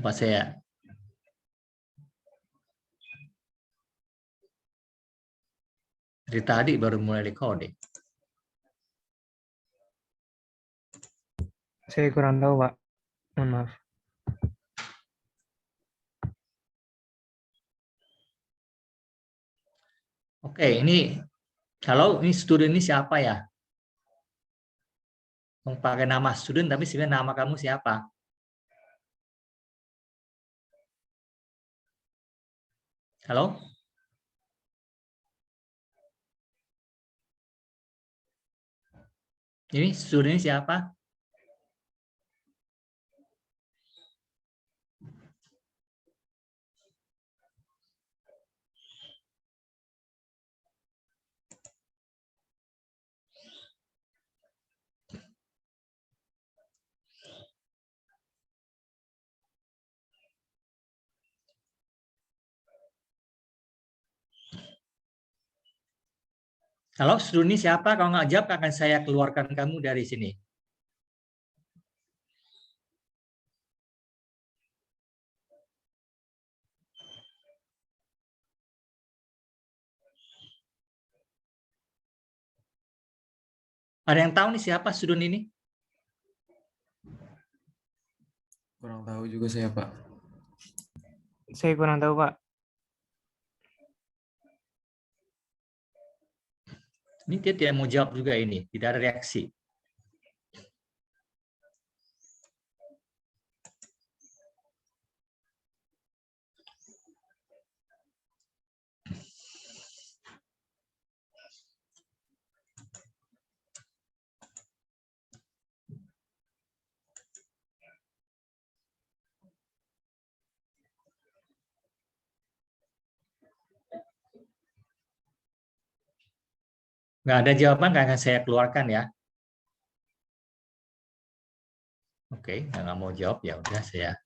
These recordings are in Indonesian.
Coba saya dari tadi baru mulai recording. Saya kurang tahu, Pak. Mohon maaf. Oke, ini kalau ini student ini siapa ya? Pakai nama student tapi sebenarnya nama kamu siapa? Halo? Ini student ini siapa? Kalau student ini siapa? Kalau nggak jawab akan saya keluarkan kamu dari sini. Ada yang tahu nih siapa student ini? Kurang tahu juga saya, Pak. Saya kurang tahu, Pak. Ini dia tidak mau jawab juga ini, tidak ada reaksi. Nggak ada jawaban, nggak akan saya keluarkan ya. Oke, nggak mau jawab ya udah saya.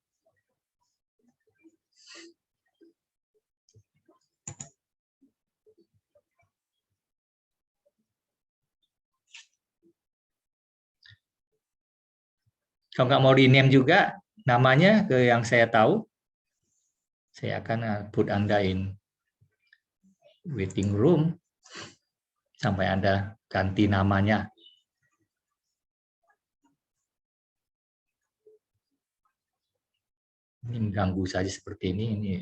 Kalau nggak mau di-name juga namanya ke yang saya tahu, saya akan put Anda in waiting room sampai Anda ganti namanya. Ini mengganggu saja seperti ini.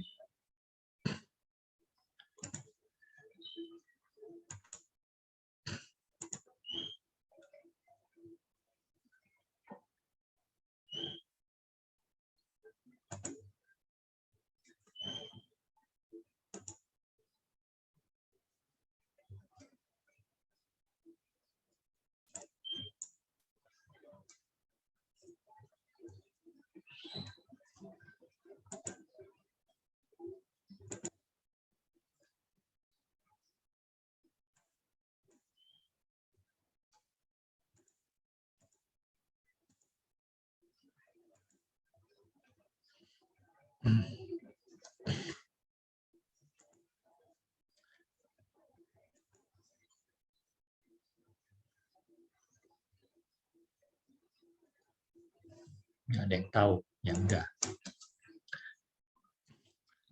Ada yang tahu, yang enggak.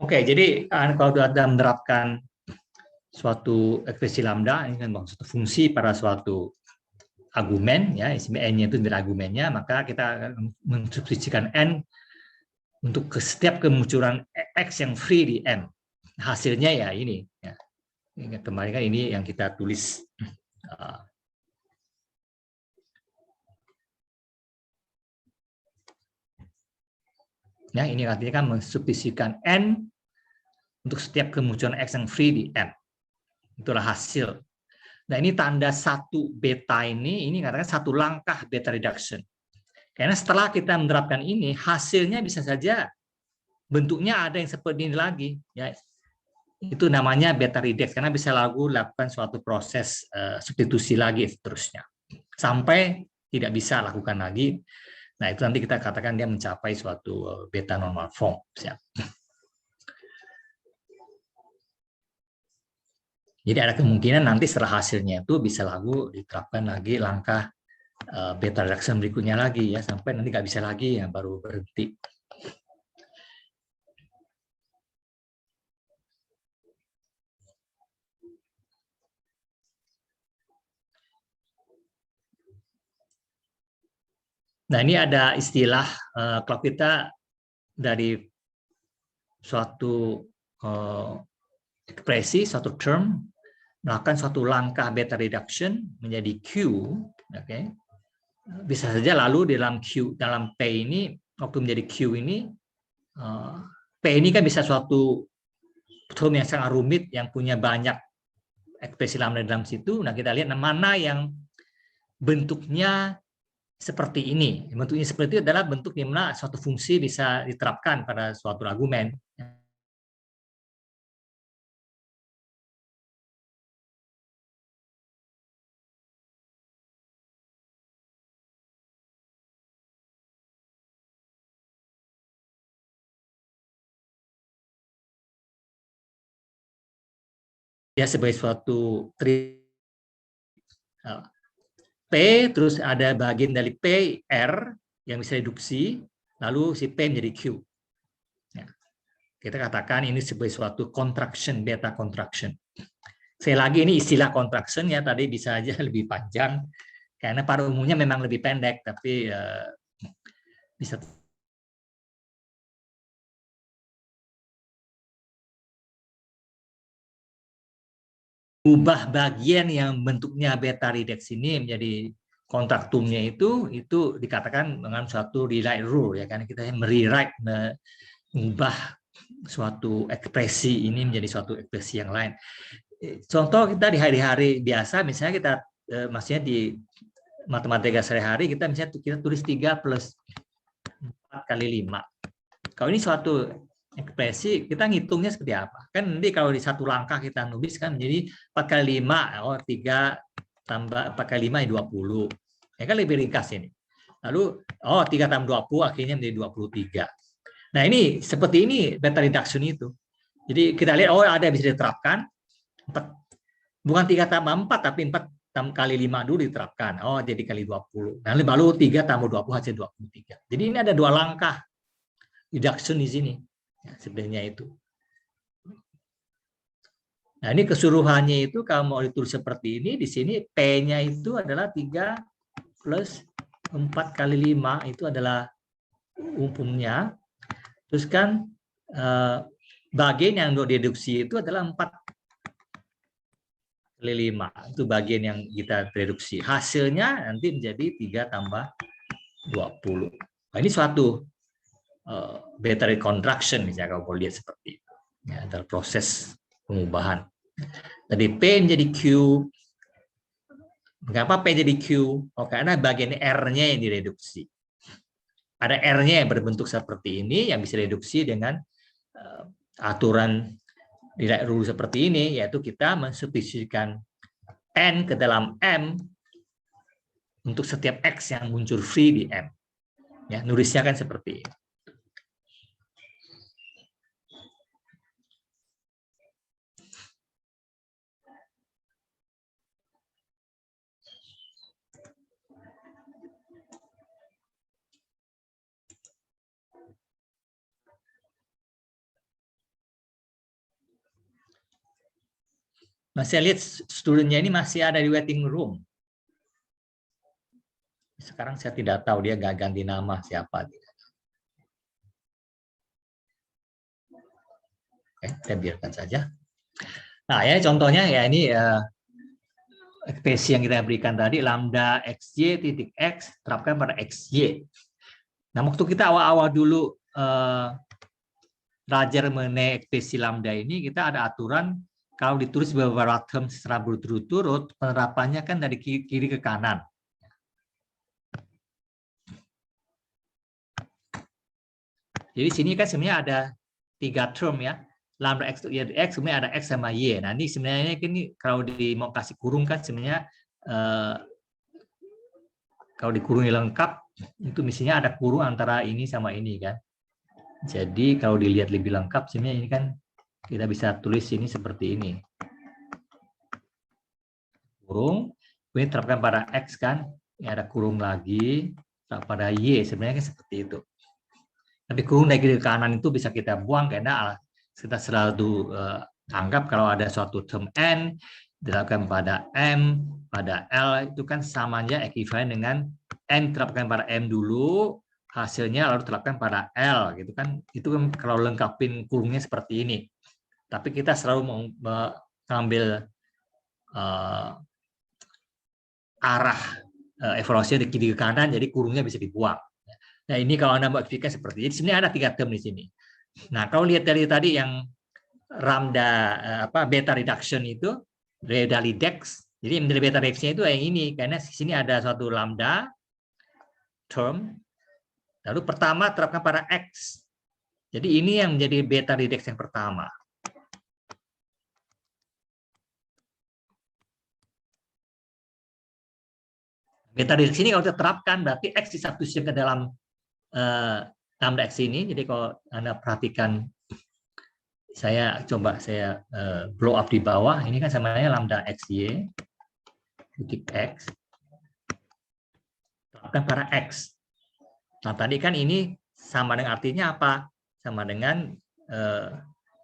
Oke, jadi kalau Anda menerapkan suatu ekspresi lambda, ini kan suatu fungsi pada suatu argumen, ya, n-nya itu dari argumennya, maka kita akan mensubstitusikan n untuk setiap kemunculan x yang free di M. Hasilnya ya ini. Ya. Ingat kemarin kan ini yang kita tulis. Ya, ini artinya kan mensubstitusikan n untuk setiap kemunculan x yang free di M. Itulah hasil. Nah, ini tanda satu beta ini katakan satu langkah beta reduction. Karena setelah kita menerapkan ini, hasilnya bisa saja bentuknya ada yang seperti ini lagi. Ya, itu namanya beta reduction, karena bisa lakukan suatu proses substitusi lagi seterusnya. Sampai tidak bisa lakukan lagi. Nah, itu nanti kita katakan dia mencapai suatu beta normal form. Ya. Jadi ada kemungkinan nanti setelah hasilnya itu bisa diterapkan lagi langkah beta reduction berikutnya lagi ya, sampai nanti nggak bisa lagi ya baru berhenti. Nah, ini ada istilah kalau kita dari suatu ekspresi, suatu term, melakukan suatu langkah beta reduction menjadi Q, okay? Bisa saja lalu dalam Q, dalam P ini, waktu menjadi Q ini, P ini kan bisa suatu term yang sangat rumit, yang punya banyak ekspresi lambda dalam situ. Nah, kita lihat mana yang bentuknya seperti ini. Bentuknya seperti itu adalah bentuk di mana suatu fungsi bisa diterapkan pada suatu argumen. Ya, sebagai suatu P, terus ada bagian dari P, R, yang bisa reduksi, lalu si P menjadi Q. Ya. Kita katakan ini sebagai suatu contraction, beta contraction. Sekali lagi ini istilah contraction ya, tadi bisa aja lebih panjang, karena pada umumnya memang lebih pendek, tapi bisa ubah bagian yang bentuknya beta reduction ini menjadi kontraktumnya itu dikatakan dengan suatu rewrite rule ya, kan kita merewrite, mengubah suatu ekspresi ini menjadi suatu ekspresi yang lain. Contoh kita di hari-hari biasa, misalnya kita maksudnya di matematika sehari-hari kita misalnya kita tulis 3 plus 4 kali 5. Kalau ini suatu ekspresi, kita ngitungnya seperti apa? Kan nanti kalau di satu langkah kita nulis kan menjadi 4 kali 5, 3 tambah 4 kali 5 ya 20. Ya kan lebih ringkas ini. Lalu 3 tambah 20 akhirnya menjadi 23. Nah, ini seperti ini beta reduction itu. Jadi kita lihat ada bisa diterapkan 4, bukan 3 tambah 4 tapi 4 kali 5 dulu diterapkan. Jadi kali 20. Nah, lalu 3 tambah 20 hasil 23. Jadi ini ada 2 langkah reduction di sini. Ya, sebenarnya itu. Nah, ini keseluruhannya itu kalau mau ditulis seperti ini, di sini P-nya itu adalah 3 plus 4 kali 5, itu adalah umumnya. Terus kan bagian yang direduksi itu adalah 4 kali 5. Itu bagian yang kita reduksi. Hasilnya nanti menjadi 3 tambah 20. Nah, ini suatu beta reconstruction, misalnya kalau boleh lihat seperti itu. Ya, adalah proses pengubahan. Tadi P menjadi Q. Mengapa P jadi Q? Karena bagian R-nya yang direduksi. Ada R-nya yang berbentuk seperti ini, yang bisa direduksi dengan aturan direct rule seperti ini, yaitu kita mensubstitusikan N ke dalam M untuk setiap X yang muncul free di M. Ya, nulisnya kan seperti ini. Nah, saya lihat studentnya ini masih ada di waiting room. Sekarang saya tidak tahu dia nggak ganti nama siapa. Oke, kita biarkan saja. Nah, ya contohnya ya ini ekspresi yang kita berikan tadi, lambda xy titik x terapkan pada xy. Nah, waktu kita awal-awal dulu belajar mengenai ekspresi lambda ini, kita ada aturan kalau ditulis beberapa term secara berturut-turut, penerapannya kan dari kiri ke kanan. Jadi sini kan sebenarnya ada 3 term ya. Lambda x ya x, sebenarnya ada x sama y. Nah, ini sebenarnya ini kalau mau kasih kurung kan sebenarnya kalau dikurungi lengkap itu mestinya ada kurung antara ini sama ini kan. Jadi kalau dilihat lebih lengkap sebenarnya ini kan kita bisa tulis ini seperti ini. Kurung, ini terapkan pada X kan, ini ada kurung lagi, pada Y, sebenarnya kan seperti itu. Tapi kurung dari kiri ke kanan itu bisa kita buang, karena kita selalu anggap kalau ada suatu term N, diterapkan pada M, pada L, itu kan samanya ekuivalen dengan N terapkan pada M dulu, hasilnya lalu terapkan pada L gitu kan. Itu kan kalau lengkapin kurungnya seperti ini. Tapi kita selalu mengambil arah evaluasi dari kiri ke kanan, jadi kurungnya bisa dibuang. Nah ini kalau Anda mau eksplikan seperti ini, jadi sebenarnya ada 3 term di sini. Nah kalau lihat dari tadi yang lambda beta reduction itu reductio dex. Jadi menjadi beta reduction itu yang ini, karena di sini ada suatu lambda term, lalu pertama terapkan pada X. Jadi ini yang menjadi beta redux yang pertama. Beta redux ini kalau diterapkan berarti X disubstitusikan ke dalam lambda X ini. Jadi kalau Anda perhatikan, saya coba blow up di bawah, ini kan samanya lambda XY titik X terapkan pada X. Nah tadi kan ini sama dengan artinya apa? Sama dengan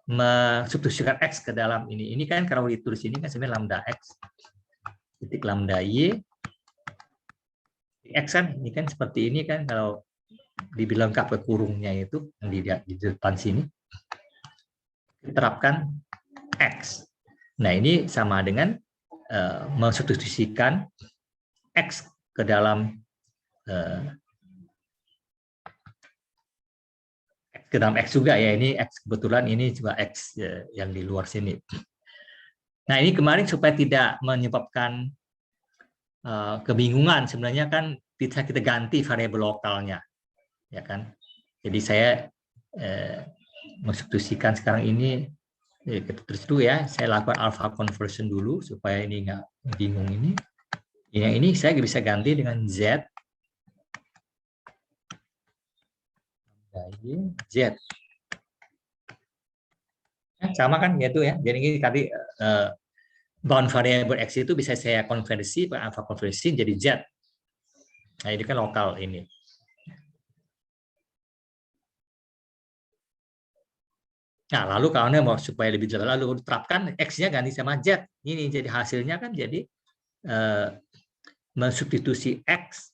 mensubstitusikan X ke dalam ini. Ini kan kalau ditulis ini kan sebenarnya lambda X titik lambda Y X kan ini kan seperti ini kan kalau dibilang ke kurungnya itu yang di depan sini diterapkan X. Nah ini sama dengan mensubstitusikan X ke dalam X juga ya, ini X kebetulan ini juga X yang di luar sini. Nah ini kemarin supaya tidak menyebabkan kebingungan, sebenarnya kan bisa kita ganti variabel lokalnya, ya kan. Jadi saya mensubstitusikan sekarang ini, kita tulis dulu ya, saya lakukan alpha conversion dulu supaya ini nggak bingung ini. Yang ini saya bisa ganti dengan Z. Z. Sama kan yaitu ya. Jadi ini tadi bound variable X itu bisa saya konversi, alpha konversi jadi Z. Nah, ini kan lokal ini. Nah, lalu kalau Anda mau supaya lebih jelas, lalu terapkan X-nya ganti sama Z. Ini jadi hasilnya kan jadi mensubstitusi X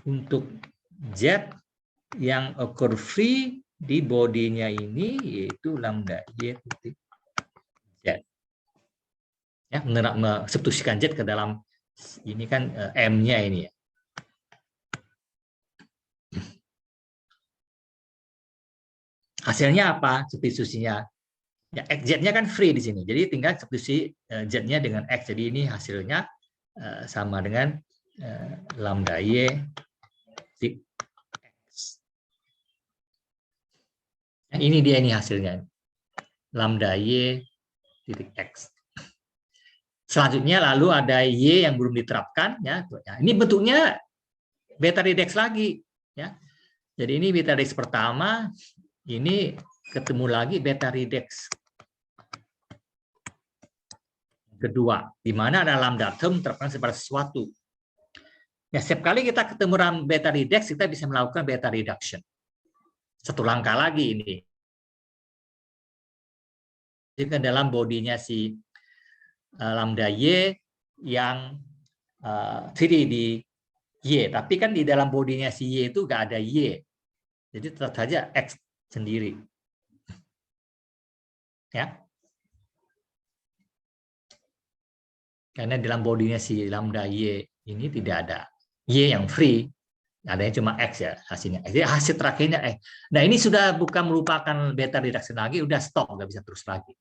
untuk Z yang occur free di bodinya ini, yaitu lambda Y titik Z. Ya, mensubstitusikan Z ke dalam ini kan M-nya ini ya. Hasilnya apa? Substitusinya. Ya, Z-nya kan free di sini. Jadi tinggal substitusi Z-nya dengan X. Jadi ini hasilnya sama dengan lambda Y titik X. Nah, ini dia ini hasilnya. Lambda Y titik X. Selanjutnya lalu ada Y yang belum diterapkan ya. Ini bentuknya beta redux lagi ya. Jadi ini beta redux pertama, ini ketemu lagi beta redux kedua, di mana ada lambda term terapkan pada sesuatu. Ya, setiap kali kita ketemu beta redux, kita bisa melakukan beta reduction. Satu langkah lagi ini. Jadi dalam bodinya si lambda Y yang free di Y, tapi kan di dalam bodinya si Y itu nggak ada Y. Jadi tetap saja X sendiri. Ya. Karena dalam bodinya si lambda Y ini tidak ada Y yang free, adanya cuma X ya hasilnya. Jadi hasil terakhirnya Nah ini sudah bukan merupakan beta reduction lagi, udah stop, nggak bisa terus lagi.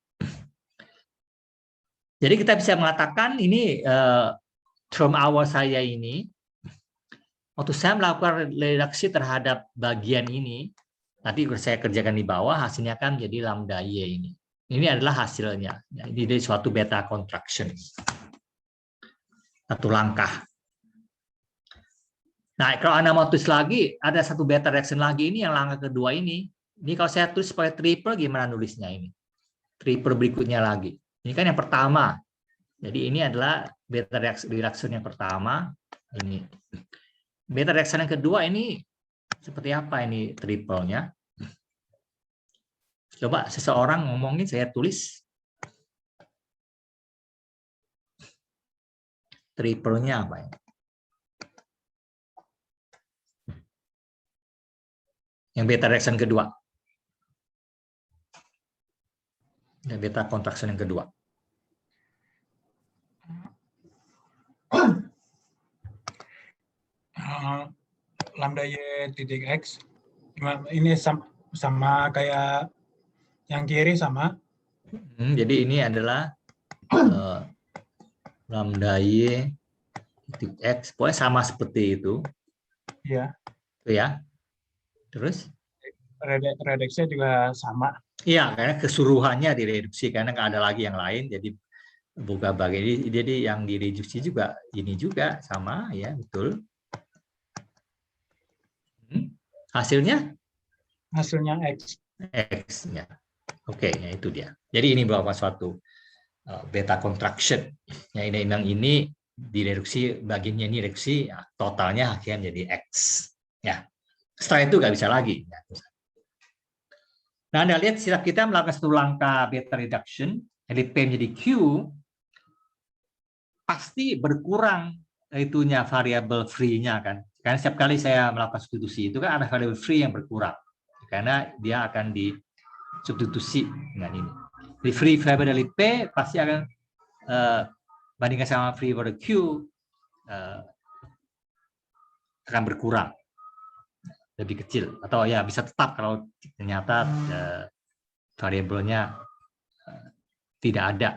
Jadi kita bisa mengatakan ini term awal saya ini, waktu saya melakukan reduksi terhadap bagian ini, nanti saya kerjakan di bawah, hasilnya kan jadi lambda Y ini. Ini adalah hasilnya. Ini dari suatu beta contraction. Satu langkah. Nah, kalau Anda mau tulis lagi, ada satu beta reaction lagi ini yang langkah kedua ini. Ini kalau saya tulis pakai triple, gimana nulisnya ini? Triple berikutnya lagi. Ini kan yang pertama. Jadi ini adalah beta reaction yang pertama. Ini. Beta reaction yang kedua ini seperti apa ini triple-nya? Coba seseorang ngomongin, saya tulis. Triple-nya apa ya? Yang beta reduction kedua. Yang beta contraction yang kedua. Lambda Y titik X. Ini sama kayak yang kiri sama. Jadi ini adalah lambda Y titik X. Pokoknya sama seperti itu. Iya. Itu ya. Terus? Reduksinya juga sama. Iya, karena keseluruhannya direduksi karena nggak ada lagi yang lain. Jadi buka bagian jadi yang direduksi juga ini juga sama ya, betul. Hasilnya? Hasilnya X. X-nya. Oke, ya itu dia. Jadi ini merupakan suatu beta contraction. Ya, ini direduksi, bagiannya ini reduksi, ya, totalnya akhirnya jadi X. Ya. Setelah itu nggak bisa lagi. Ya. Nah, Anda lihat setiap kita melakukan satu langkah beta reduction, jadi P menjadi Q, pasti berkurang itunya variabel free-nya kan. Karena setiap kali saya melakukan substitusi itu kan ada variabel free yang berkurang. Karena dia akan disubstitusi dengan ini. Di free variabel dari P pasti akan bandingkan sama free variabel Q akan berkurang. Lebih kecil atau ya bisa tetap kalau ternyata variabelnya tidak ada.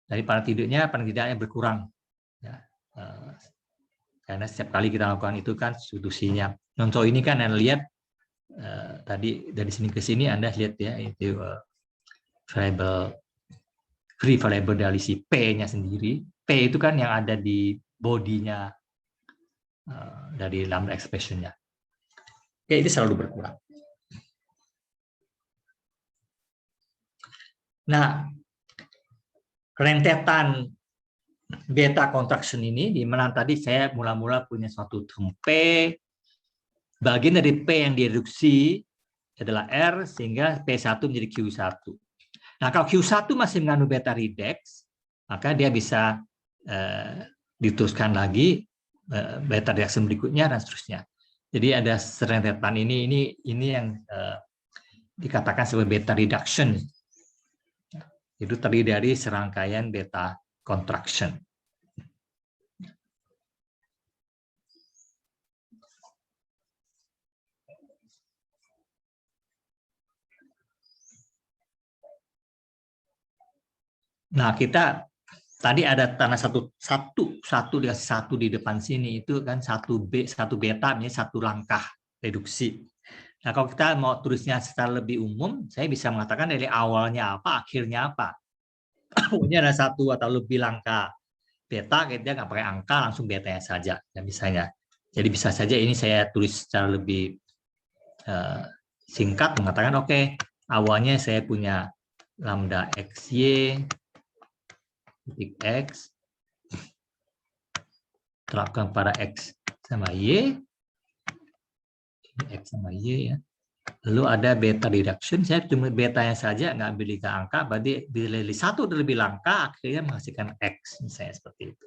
Dari paling tidaknya berkurang ya, karena setiap kali kita lakukan itu kan substitusinya. Contoh ini kan Anda lihat tadi dari sini ke sini Anda lihat ya itu variable free variable dari si P-nya sendiri. P itu kan yang ada di bodinya dari lambda expression-nya. Oke, ini selalu berkurang. Nah, rentetan beta contraction ini, di mana tadi saya mula-mula punya suatu term P, bagian dari P yang direduksi adalah R, sehingga P1 menjadi Q1. Nah, kalau Q1 masih mengandung beta redox, maka dia bisa diteruskan lagi beta reaction berikutnya dan seterusnya. Jadi ada rentetan ini yang dikatakan sebagai beta reduction. Itu terdiri dari serangkaian beta contraction. Nah, kita tadi ada tanda satu di depan sini itu kan satu beta ini satu langkah reduksi. Nah, kalau kita mau tulisnya secara lebih umum, saya bisa mengatakan dari awalnya apa, akhirnya apa. Pokoknya ada satu atau lebih langkah beta, kita nggak pakai angka, langsung betanya saja, ya, misalnya. Jadi bisa saja ini saya tulis secara lebih singkat, mengatakan oke, awalnya saya punya lambda xy titik x terapkan pada x sama y, x sama y ya. Lalu ada beta reduction, saya cuma betanya saja, nggak ambil ke angka, berarti bila satu lebih langkah, akhirnya menghasilkan X, misalnya seperti itu.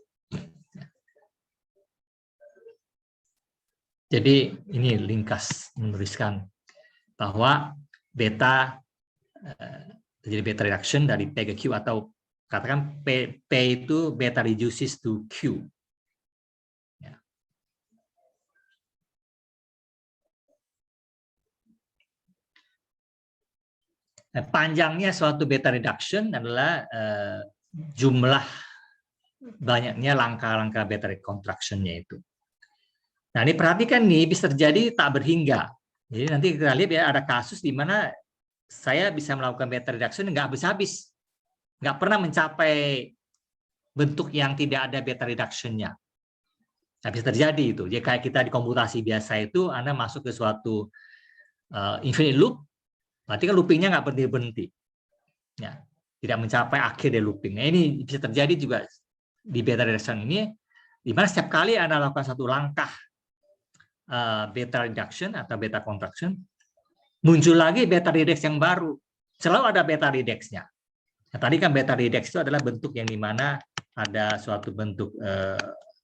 Jadi ini ringkas menuliskan bahwa beta terjadi beta reduction dari P ke Q, atau katakan P itu beta reduces to Q. Panjangnya suatu beta reduction adalah jumlah banyaknya langkah-langkah beta contraction-nya itu. Nah, ini perhatikan nih, bisa terjadi tak berhingga. Jadi nanti kita lihat ya, ada kasus di mana saya bisa melakukan beta reduction nggak habis-habis. Nggak pernah mencapai bentuk yang tidak ada beta reduction-nya. Nah, bisa terjadi itu. Jadi kayak kita di komputasi biasa itu, Anda masuk ke suatu infinite loop, berarti kan loopingnya nggak berhenti-berhenti, ya, tidak mencapai akhir dari looping. Nah, ini bisa terjadi juga di beta reduction ini, di mana setiap kali Anda lakukan satu langkah beta reduction atau beta contraction, muncul lagi beta redox yang baru. Selalu ada beta redox-nya. Nah, tadi kan beta redox itu adalah bentuk yang di mana ada suatu bentuk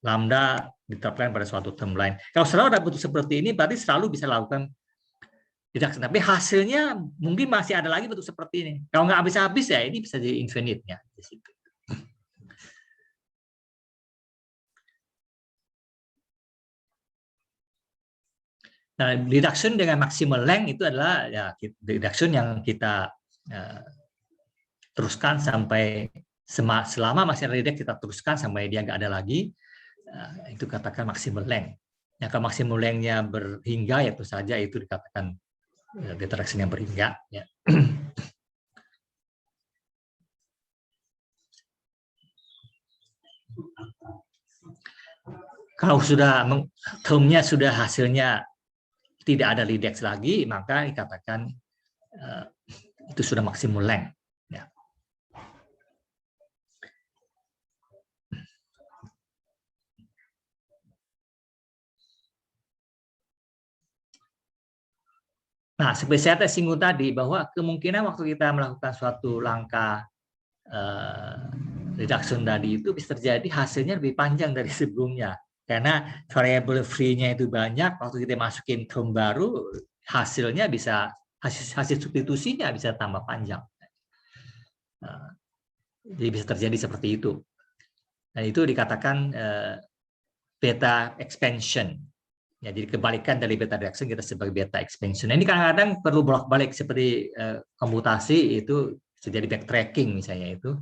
lambda diterapkan pada suatu term lain. Kalau selalu ada bentuk seperti ini, berarti selalu bisa lakukan reduction. Tapi hasilnya mungkin masih ada lagi bentuk seperti ini. Kalau nggak habis-habis ya ini bisa jadi infinite ya. Di situ. Nah, reduction dengan maximal length itu adalah ya reduction yang kita teruskan sampai selama masih ada redact kita teruskan sampai dia nggak ada lagi, itu katakan maximal length. Ya, kalau maximal length-nya berhingga ya itu saja itu dikatakan data reduction yang berhingga. Ya. Kalau sudah termnya sudah hasilnya tidak ada redact lagi, maka dikatakan itu sudah maksimal length. Ya. Nah, seperti saya singgung tadi bahwa kemungkinan waktu kita melakukan suatu langkah reduction tadi itu bisa terjadi hasilnya lebih panjang dari sebelumnya. Karena variable free-nya itu banyak, waktu kita masukin term baru, hasilnya bisa hasil substitusinya bisa tambah panjang. Jadi bisa terjadi seperti itu. Dan itu dikatakan beta expansion. Ya, jadi kebalikan dari beta reduction kita sebagai beta expansion. Nah, ini kadang-kadang perlu bolak-balik seperti komputasi itu jadi backtracking misalnya itu,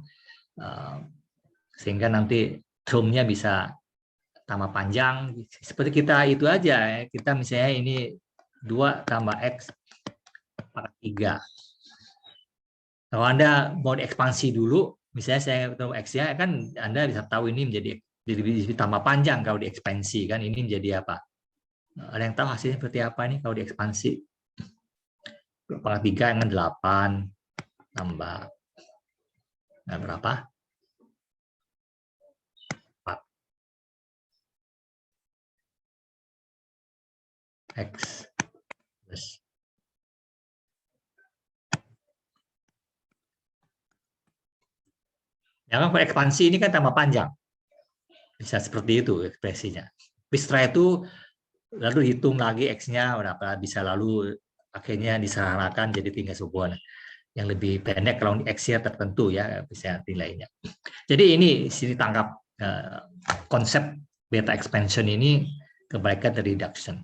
sehingga nanti termnya bisa tambah panjang. Seperti kita itu aja, kita misalnya ini 2 tambah X pada 3. Kalau Anda mau diekspansi dulu, misalnya saya tahu X-nya, kan Anda bisa tahu ini menjadi tambah panjang kalau diekspansi, kan ini menjadi apa? Ada yang tahu hasilnya seperti apa nih kalau diekspansi? Pada 3 dengan 8 tambah berapa? X plus ya kan kalau ekspansi ini kan tambah panjang, bisa seperti itu ekspresinya. Setelah itu lalu hitung lagi X-nya berapa, bisa lalu akhirnya diserahkan jadi tinggal sebuah yang lebih pendek kalau X-nya tertentu ya bisa nilainya. Jadi ini sini tangkap konsep beta expansion ini kebalikan dari reduction.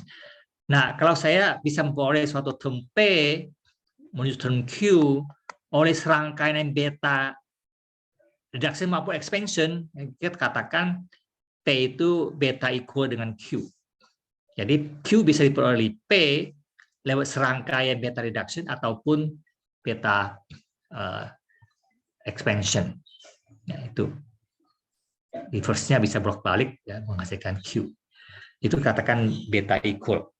Nah, kalau saya bisa memperoleh suatu term P menuju term Q oleh serangkaian beta reduction maupun expansion, kita katakan P itu beta equal dengan Q. Jadi Q bisa diperoleh P lewat serangkaian beta reduction ataupun beta expansion. Ya, itu reverse-nya bisa bolak-balik ya, menghasilkan Q. Itu katakan beta equal.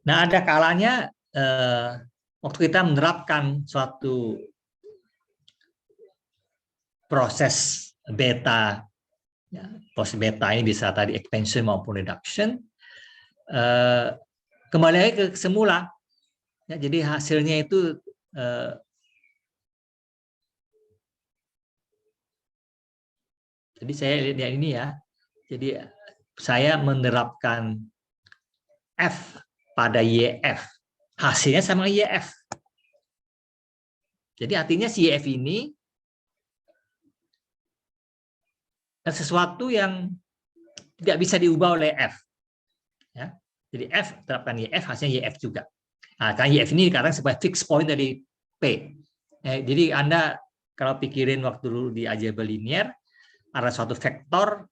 Nah, ada kalanya waktu kita menerapkan suatu proses beta, ya, proses beta ini bisa tadi expansion maupun reduction, kembali lagi ke semula. Ya, jadi hasilnya itu jadi saya lihat ini ya. Jadi saya menerapkan F pada YF. Hasilnya sama YF. Jadi artinya si YF ini sesuatu yang tidak bisa diubah oleh F. Ya. Jadi F terapkan YF, hasilnya YF juga. Nah, karena YF ini kadang sebagai fixed point dari P. Jadi Anda kalau pikirin waktu dulu di algebra linear, ada suatu vektor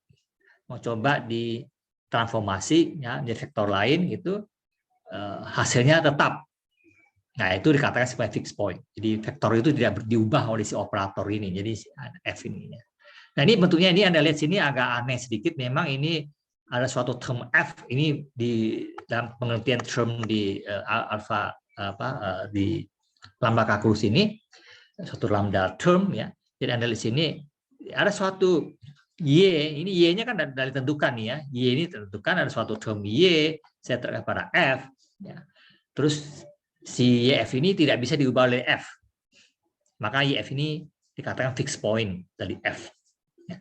mau coba ditransformasi ya jadi vektor lain gitu, hasilnya tetap. Nah, itu dikatakan sebagai fixed point. Jadi vektor itu tidak diubah oleh si operator ini. Jadi F ini. Nah, ini bentuknya ini Anda lihat sini agak aneh sedikit. Memang ini ada suatu term F ini di dalam pengertian term di alpha di lambda kalkulus ini suatu lambda term ya. Jadi Anda lihat sini ada suatu Y, ini Y-nya kan dari tentukan nih ya. Y ini tentukan ada suatu term Y, saya terapkan pada F. Ya. Terus si YF ini tidak bisa diubah oleh F. Maka YF ini dikatakan fixed point dari F. Ya.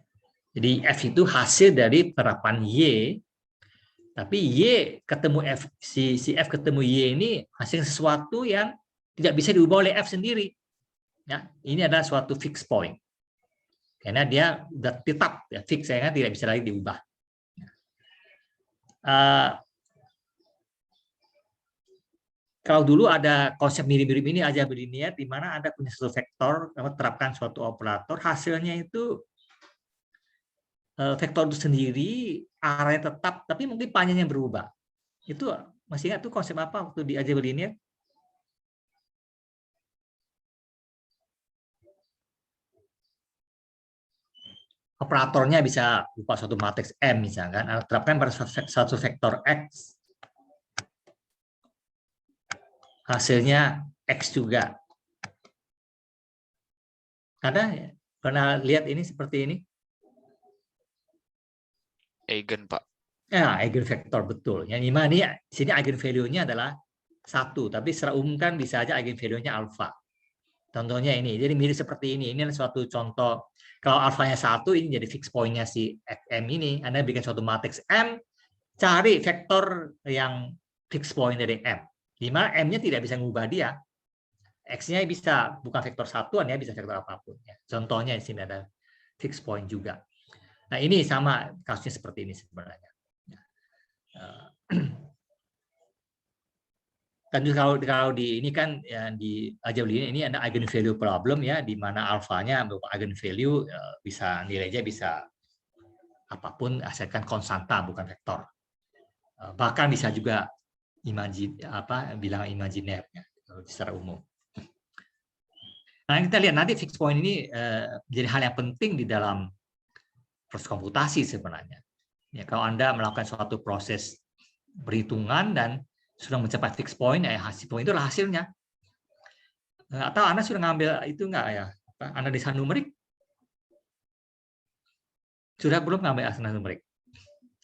Jadi F itu hasil dari penerapan Y, tapi Y ketemu F, si F ketemu Y ini hasil sesuatu yang tidak bisa diubah oleh F sendiri. Ya, ini adalah suatu fixed point. Karena dia sudah tetap, ya, fix, ya, tidak bisa lagi diubah. Kalau dulu ada konsep mirip-mirip ini aja berlinear, di mana Anda punya satu vektor, terapkan suatu operator, hasilnya itu vektor itu sendiri, arahnya tetap, tapi mungkin panjangnya berubah. Itu masih ingat tuh konsep apa waktu di algebra linear? Operatornya bisa berupa suatu matriks M misalkan, Anda terapkan pada satu vektor X, hasilnya X juga. Ada pernah lihat ini seperti ini? Eigen, Pak. Ya, eigenvektor betul. Yang dimana ini di sini eigenvalue-nya adalah 1, tapi secara umum kan bisa aja eigenvalue-nya alfa. Contohnya ini, jadi mirip seperti ini. Ini adalah suatu contoh. Kalau alfanya 1, ini jadi fixed point-nya si M ini. Anda bikin suatu matriks M, cari vektor yang fixed point dari M. Di mana M-nya tidak bisa mengubah dia. X-nya bisa bukan vektor satuan, ya bisa vektor apapun. Ya. Contohnya di sini ada fixed point juga. Nah, ini sama kasusnya seperti ini sebenarnya. Dan kalau di ini kan ya, di algebra ini ada eigenvalue problem, ya, di mana alfanya berupa eigenvalue, bisa nilainya bisa apapun asalkan konstanta bukan vektor. Bahkan bisa juga bilangan imajiner, ya, secara umum. Nah, kita lihat nanti fixed point ini menjadi hal yang penting di dalam proses komputasi sebenarnya. Ya, kalau Anda melakukan suatu proses perhitungan dan sudah mencapai fixed point, hasil point itu adalah hasilnya. Atau Anda sudah ngambil itu enggak ya? Analisa numerik? Sudah belum ngambil analisa numerik?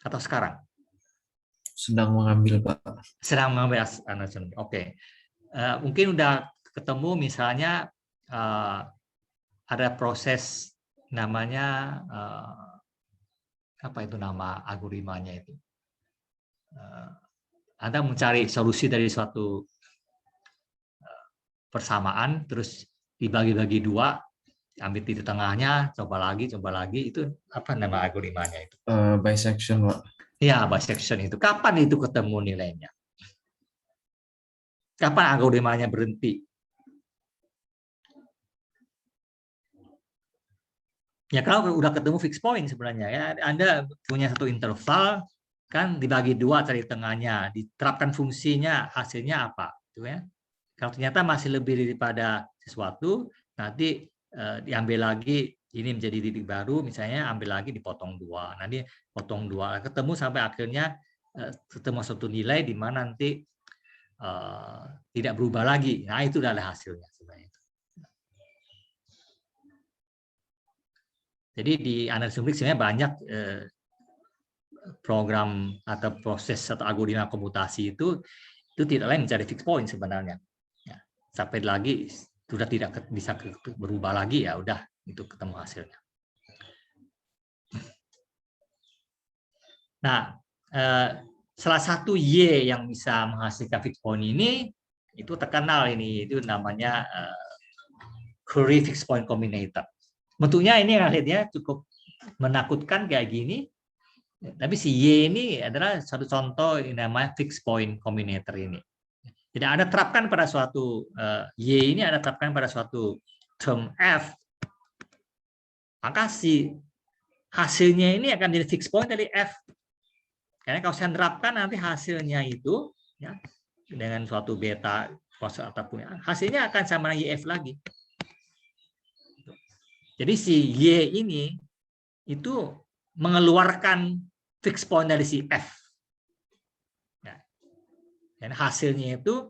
Atau sekarang? Sedang mengambil, Pak. Sedang mengambil analisa numerik. Oke. Mungkin udah ketemu misalnya ada proses namanya apa itu nama algoritmanya itu? Anda mencari solusi dari suatu persamaan, terus dibagi-bagi 2, ambil titik tengahnya, coba lagi, itu apa nama algoritmanya itu? Bisection, Pak. Ya, bisection itu. Kapan itu ketemu nilainya? Kapan algoritmanya berhenti? Ya, kalau udah ketemu fixed point sebenarnya, ya, Anda punya satu interval, kan dibagi 2 cari tengahnya, diterapkan fungsinya, hasilnya apa, gitu ya. Kalau ternyata masih lebih daripada sesuatu, nanti diambil lagi, ini menjadi titik baru, misalnya ambil lagi dipotong 2, nanti potong 2, ketemu sampai akhirnya ketemu suatu nilai di mana nanti tidak berubah lagi. Nah, itu adalah hasilnya sebenarnya. Jadi di analisis numerik sebenarnya banyak program atau proses atau algoritma komputasi itu tidak lain mencari fixed point sebenarnya. Ya, sampai lagi sudah tidak bisa berubah lagi, ya udah itu ketemu hasilnya. Nah, salah satu Y yang bisa menghasilkan fixed point ini itu terkenal, ini itu namanya Curie fixed point combinator. Bentuknya ini lihatnya cukup menakutkan kayak gini. Tapi si Y ini adalah satu contoh yang namanya fixed point combinator ini. Jadi Anda terapkan pada suatu Y ini, Anda terapkan pada suatu term F, maka si hasilnya ini akan jadi fixed point dari F. Karena kalau saya terapkan nanti hasilnya itu, ya, dengan suatu beta ataupun hasilnya akan sama dengan YF lagi. Jadi si Y ini itu mengeluarkan fixed point dari si F. Nah, dan hasilnya itu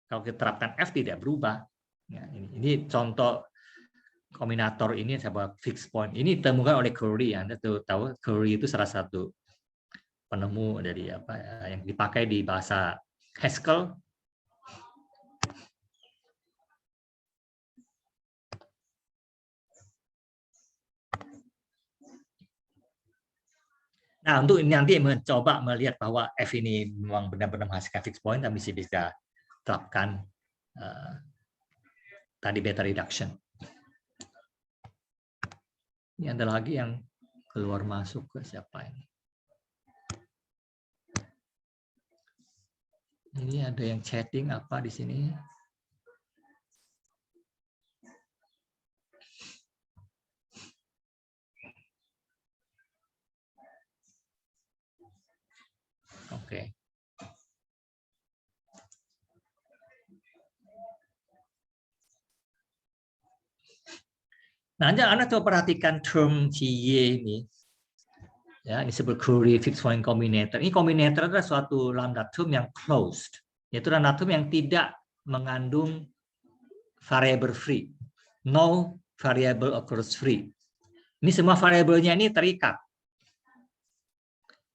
kalau kita terapkan F tidak berubah. Ya, ini contoh kombinator ini sebuah fixed point. Ini ditemukan oleh Curie. Anda tahu Curie itu salah satu penemu dari apa yang dipakai di bahasa Haskell. Nah, untuk nanti mencoba melihat bahwa F ini memang benar-benar menghasilkan fixed point, tapi bisa terapkan tadi beta reduction. Ini ada lagi yang keluar masuk ke siapa ini? Ini ada yang chatting apa di sini? Oke. Nah, Anda coba perhatikan term CY ini. Ya, ini disebut query fixed point combinator. Ini combinator adalah suatu lambda term yang closed, yaitu lambda term yang tidak mengandung variable free. No variable occurs free. Ini semua variabelnya ini terikat.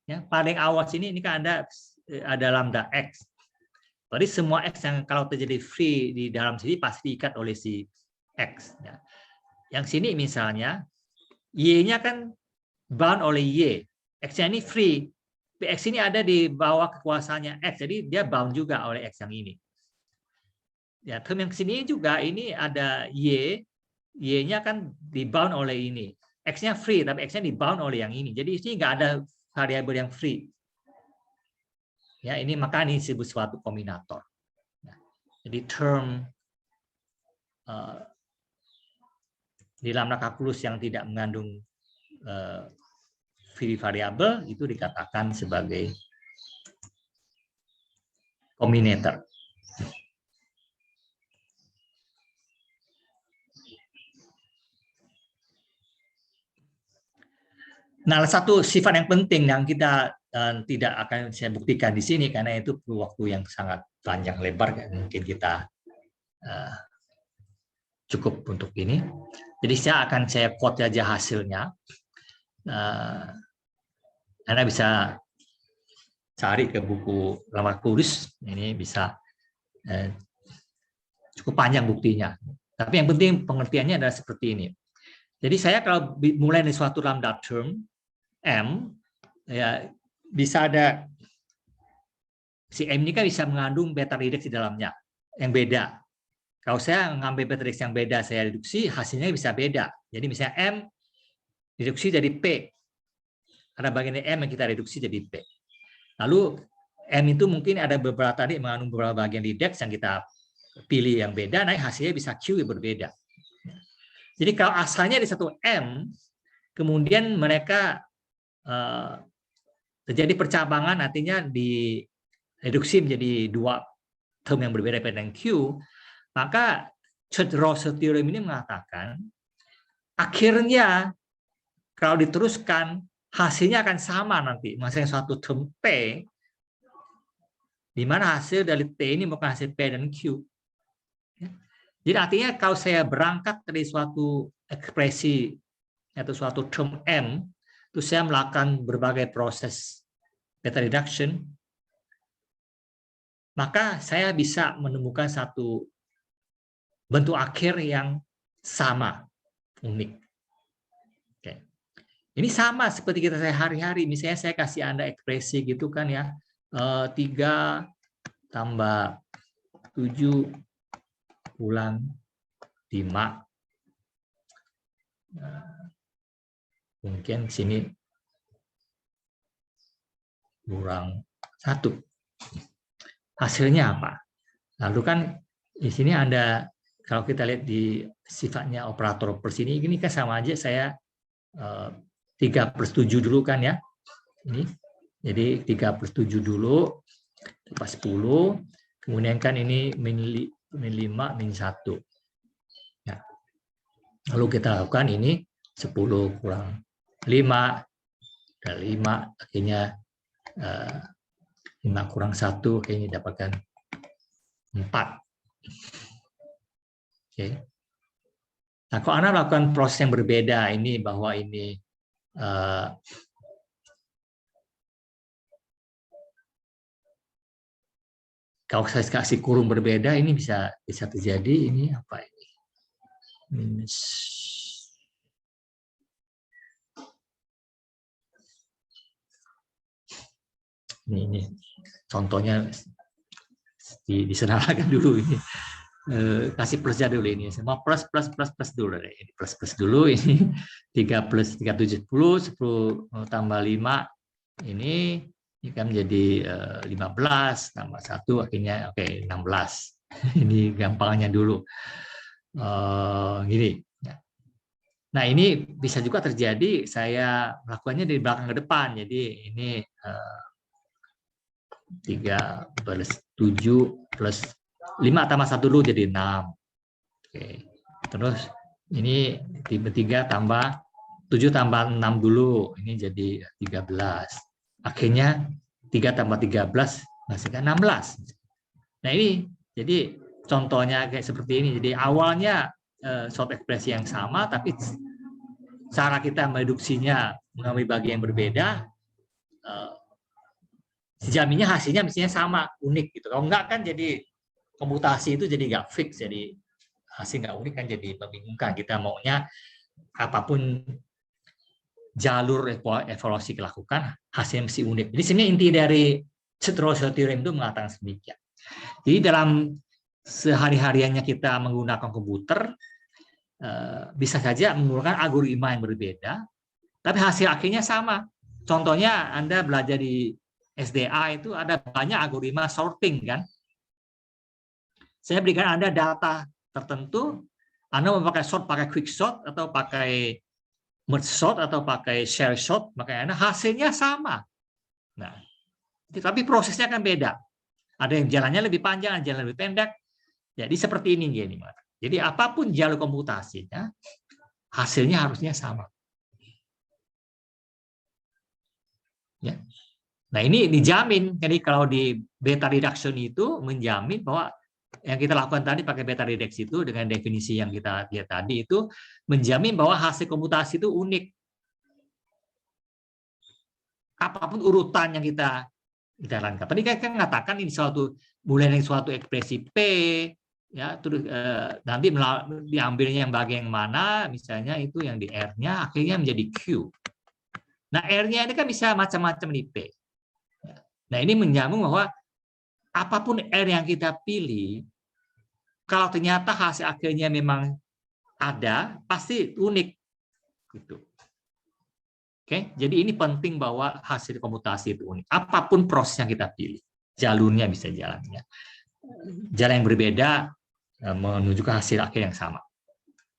Ya, paling awal sini ini kan ada lambda x. Jadi semua x yang kalau terjadi free di dalam sini pasti diikat oleh si x. Ya. Yang sini misalnya y-nya kan bound oleh y, x-nya ini free. X ini ada di bawah kekuasaannya x, jadi dia bound juga oleh x yang ini. Ya, term yang sini juga ini ada y, y-nya kan di bound oleh ini. X-nya free, tapi x-nya di bound oleh yang ini. Jadi di sini nggak ada variabel yang free. Ya, ini maka ini disebut suatu kombinator. Jadi term di lambda kalkulus yang tidak mengandung free variabel itu dikatakan sebagai kombinator. Nah, satu sifat yang penting yang kita tidak akan saya buktikan di sini karena itu perlu waktu yang sangat panjang lebar, mungkin kita cukup untuk ini. Jadi saya quote aja hasilnya. Anda bisa cari ke buku lambda kalkulus, ini bisa cukup panjang buktinya. Tapi yang penting pengertiannya adalah seperti ini. Jadi saya kalau mulai dari suatu lambda term M, ya bisa ada si M ini kan bisa mengandung beta reduksi di dalamnya yang beda. Kalau saya mengambil beta reduksi yang beda, saya reduksi, hasilnya bisa beda. Jadi misalnya M reduksi jadi P. Ada bagian M yang kita reduksi jadi P. Lalu M itu mungkin ada beberapa tadi mengandung beberapa bagian reduksi yang kita pilih yang beda, nah hasilnya bisa Q yang berbeda. Jadi kalau asalnya di satu M, kemudian mereka terjadi percabangan, artinya direduksi menjadi dua term yang berbeda dengan Q, maka Church-Rose theorem ini mengatakan akhirnya kalau diteruskan hasilnya akan sama nanti, maksudnya suatu term P, di mana hasil dari T ini bukan hasil P dan Q. Jadi artinya kalau saya berangkat dari suatu ekspresi atau suatu term M, terus saya melakukan berbagai proses beta reduction, maka saya bisa menemukan satu bentuk akhir yang sama, unik. Oke. Ini sama seperti kita sehari-hari. Misalnya saya kasih Anda ekspresi gitu kan ya, 3 tambah 7 kurang 5. Mungkin sini kurang 1. Hasilnya apa? Lalu kan di sini Anda, kalau kita lihat di sifatnya operator per sini, ini kan sama aja saya 3/7 dulu kan ya. Ini. Jadi 3/7 dulu, pas 10, kemudian kan ini min 5, min 1. Ya. Lalu kita lakukan ini 10 kurang 5, dan 5, akhirnya 5 kurang 1, akhirnya dapatkan 4. Oke. Nah, kalau Anda lakukan proses yang berbeda ini, bahwa ini Kalau saya kasih kurung berbeda, ini bisa terjadi. Ini apa ini? Minus. Ini contohnya disederhanakan dulu ini. Kasih plusnya dulu ini. Semua plus dulu. Ini plus dulu ini 3 plus 3 70, 10 tambah 5 ini kan menjadi 15 tambah 1 akhirnya oke 16. Ini gampangnya dulu. Gini. Nah, ini bisa juga terjadi saya melakukannya dari belakang ke depan. Jadi ini 3 plus 7 plus 5 tambah 1 dulu jadi 6. Oke. Terus ini 3 tambah 7 tambah 6 dulu. Ini jadi 13. Akhirnya 3 tambah 13 menghasilkan 16. Nah, ini jadi contohnya kayak seperti ini. Jadi awalnya suatu ekspresi yang sama, tapi cara kita mereduksinya mengambil bagian yang berbeda, jaminnya hasilnya mestinya sama, unik gitu. Kalau enggak kan jadi komputasi itu jadi nggak fix, jadi hasil nggak unik kan jadi membingungkan. Kita maunya apapun jalur evaluasi dilakukan, hasilnya mesti unik. Jadi sebenarnya inti dari Sutro-Sutro Theorem itu mengatakan demikian. Jadi dalam sehari-hariannya kita menggunakan komputer, bisa saja menggunakan algoritma yang berbeda, tapi hasil akhirnya sama. Contohnya Anda belajar di SDA itu ada banyak algoritma sorting kan. Saya berikan Anda data tertentu, Anda mau pakai sort, pakai quick sort, atau pakai merge sort, atau pakai share sort, maka Anda hasilnya sama. Nah, tapi prosesnya kan beda. Ada yang jalannya lebih panjang, ada yang jalan lebih pendek. Jadi seperti ini gini. Jadi apapun jalur komputasinya, hasilnya harusnya sama. Ya. Nah, ini dijamin. Jadi kalau di beta reduction itu menjamin bahwa yang kita lakukan tadi pakai beta reduction itu dengan definisi yang kita lihat tadi itu menjamin bahwa hasil komputasi itu unik. Apapun urutan yang kita jalankan. Tadi kan mengatakan ini mulai dari suatu ekspresi P, ya terus nanti diambilnya yang bagian yang mana, misalnya itu yang di R-nya akhirnya menjadi Q. Nah, R-nya ini kan bisa macam-macam di P. Nah, ini menyambung bahwa apapun R yang kita pilih, kalau ternyata hasil akhirnya memang ada, pasti unik. Gitu. Oke, jadi ini penting bahwa hasil komputasi itu unik. Apapun proses yang kita pilih, jalurnya bisa jalannya. Jalan yang berbeda menuju ke hasil akhir yang sama.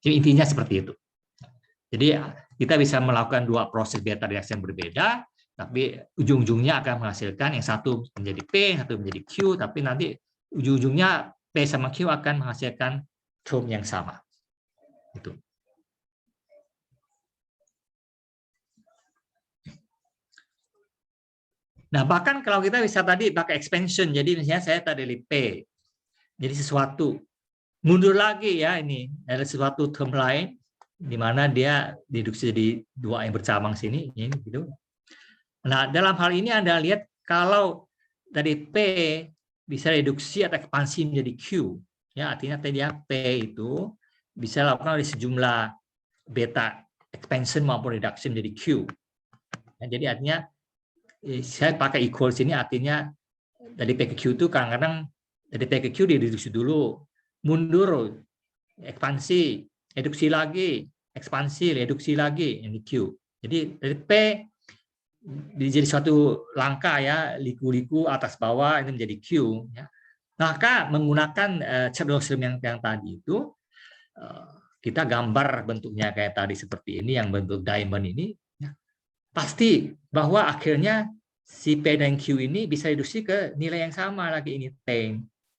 Jadi intinya seperti itu. Jadi kita bisa melakukan dua proses beta reaksi yang berbeda, tapi ujung-ujungnya akan menghasilkan yang satu menjadi P, yang satu menjadi Q, tapi nanti ujung-ujungnya P sama Q akan menghasilkan term yang sama. Itu. Nah, bahkan kalau kita bisa tadi pakai expansion, jadi misalnya saya tadi P, jadi sesuatu mundur lagi ya, ini ada sesuatu term lain di mana dia deduksi jadi dua yang bercabang sini, ini gitu. Nah, dalam hal ini Anda lihat kalau dari P bisa reduksi atau ekspansi menjadi Q, ya artinya tadi ya P itu bisa lakukan oleh sejumlah beta expansion maupun reduction menjadi Q. Nah, jadi artinya saya pakai equal sini artinya dari P ke Q itu kadang-kadang dari P ke Q direduksi dulu, mundur, ekspansi, reduksi lagi, ekspansi, reduksi lagi, ini Q. Jadi dari P jadi suatu langkah ya, liku-liku atas bawah ini menjadi Q. Ya. Maka menggunakan Chern-Simons yang tadi itu kita gambar bentuknya kayak tadi seperti ini, yang bentuk diamond ini. Pasti bahwa akhirnya si P dan Q ini bisa reduksi ke nilai yang sama lagi ini T.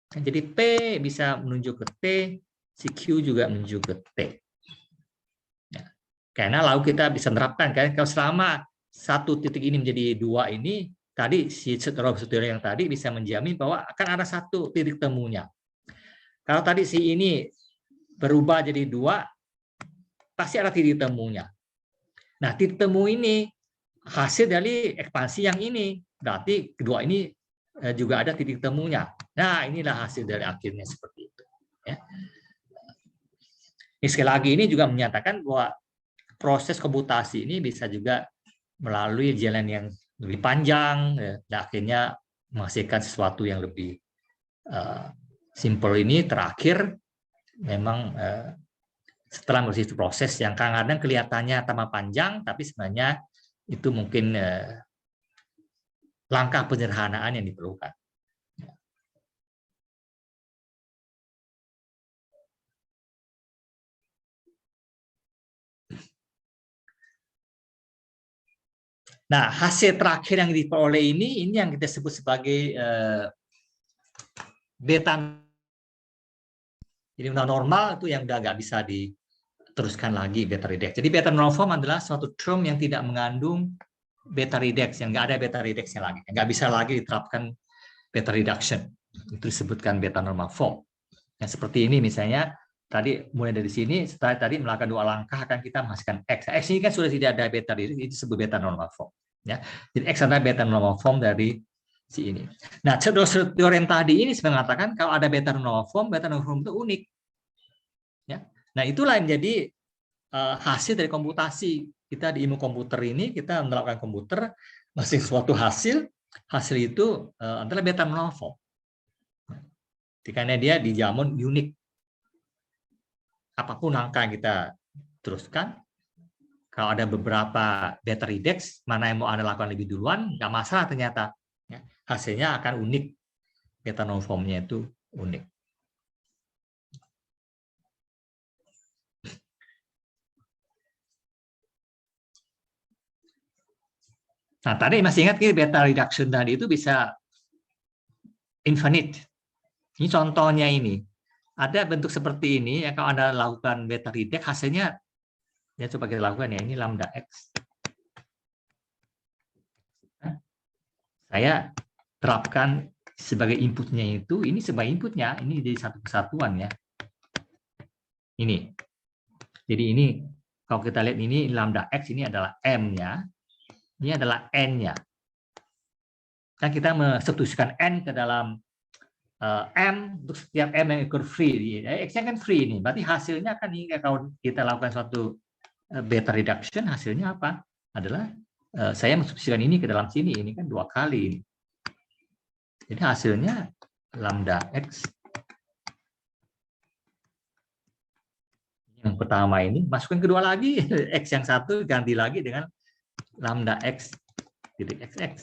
Jadi P bisa menuju ke T, si Q juga menuju ke T. Ya. Karena lalu kita bisa menerapkan kan kalau selama satu titik ini menjadi dua ini, tadi si Sutro yang tadi bisa menjamin bahwa akan ada satu titik temunya. Kalau tadi si ini berubah jadi dua, pasti ada titik temunya. Nah, titik temu ini hasil dari ekspansi yang ini. Berarti kedua ini juga ada titik temunya. Nah, inilah hasil dari akhirnya seperti itu. Ya. Ini sekali lagi ini juga menyatakan bahwa proses komputasi ini bisa juga melalui jalan yang lebih panjang, ya, dan akhirnya menghasilkan sesuatu yang lebih simple. Ini terakhir memang setelah melalui proses yang kadang-kadang kelihatannya tambah panjang, tapi sebenarnya itu mungkin langkah penyederhanaan yang diperlukan. Nah, hasil terakhir yang diperoleh ini yang kita sebut sebagai beta. Jadi normal itu yang udah nggak bisa diteruskan lagi beta redex. Jadi beta normal form adalah suatu term yang tidak mengandung beta redex, yang nggak ada beta redexnya lagi, nggak bisa lagi diterapkan beta reduction. Itu disebutkan beta normal form. Yang seperti ini misalnya. Tadi mulai dari sini, setelah tadi melakukan 2 langkah akan kita menghasilkan X. X ini kan sudah tidak ada beta redex, itu disebut beta normal form. Ya, jadi X adalah beta normal form dari si ini. Nah, teori yang tadi ini mengatakan kalau ada beta normal form itu unik. Ya, nah itulah yang menjadi hasil dari komputasi kita di ilmu komputer ini. Kita melakukan komputer masih suatu hasil itu adalah beta normal form. Karena dia dijamin unik. Apapun angka yang kita teruskan, kalau ada beberapa beta redex, mana yang mau Anda lakukan lebih duluan, nggak masalah ternyata. Ya, hasilnya akan unik. Beta normal form-nya itu unik. Nah, tadi masih ingat beta reduction tadi itu bisa infinite. Ini contohnya ini. Ada bentuk seperti ini, ya kalau Anda lakukan beta redex, hasilnya, ya coba kita lakukan ya, ini lambda X. Saya terapkan sebagai inputnya itu, ini sebagai inputnya, ini jadi satu kesatuan ya. Ini. Jadi ini, kalau kita lihat ini lambda X, ini adalah M-nya, ini adalah N-nya. Kan kita mensubstitusikan N ke dalam M untuk setiap M yang ikut free. X-nya kan free ini, berarti hasilnya kan ini kalau kita lakukan suatu beta reduction, hasilnya apa? Adalah saya mensubstitusikan ini ke dalam sini, ini kan 2 kali. Jadi hasilnya lambda X. Yang pertama ini, masukkan kedua lagi, X yang satu ganti lagi dengan lambda X titik XX.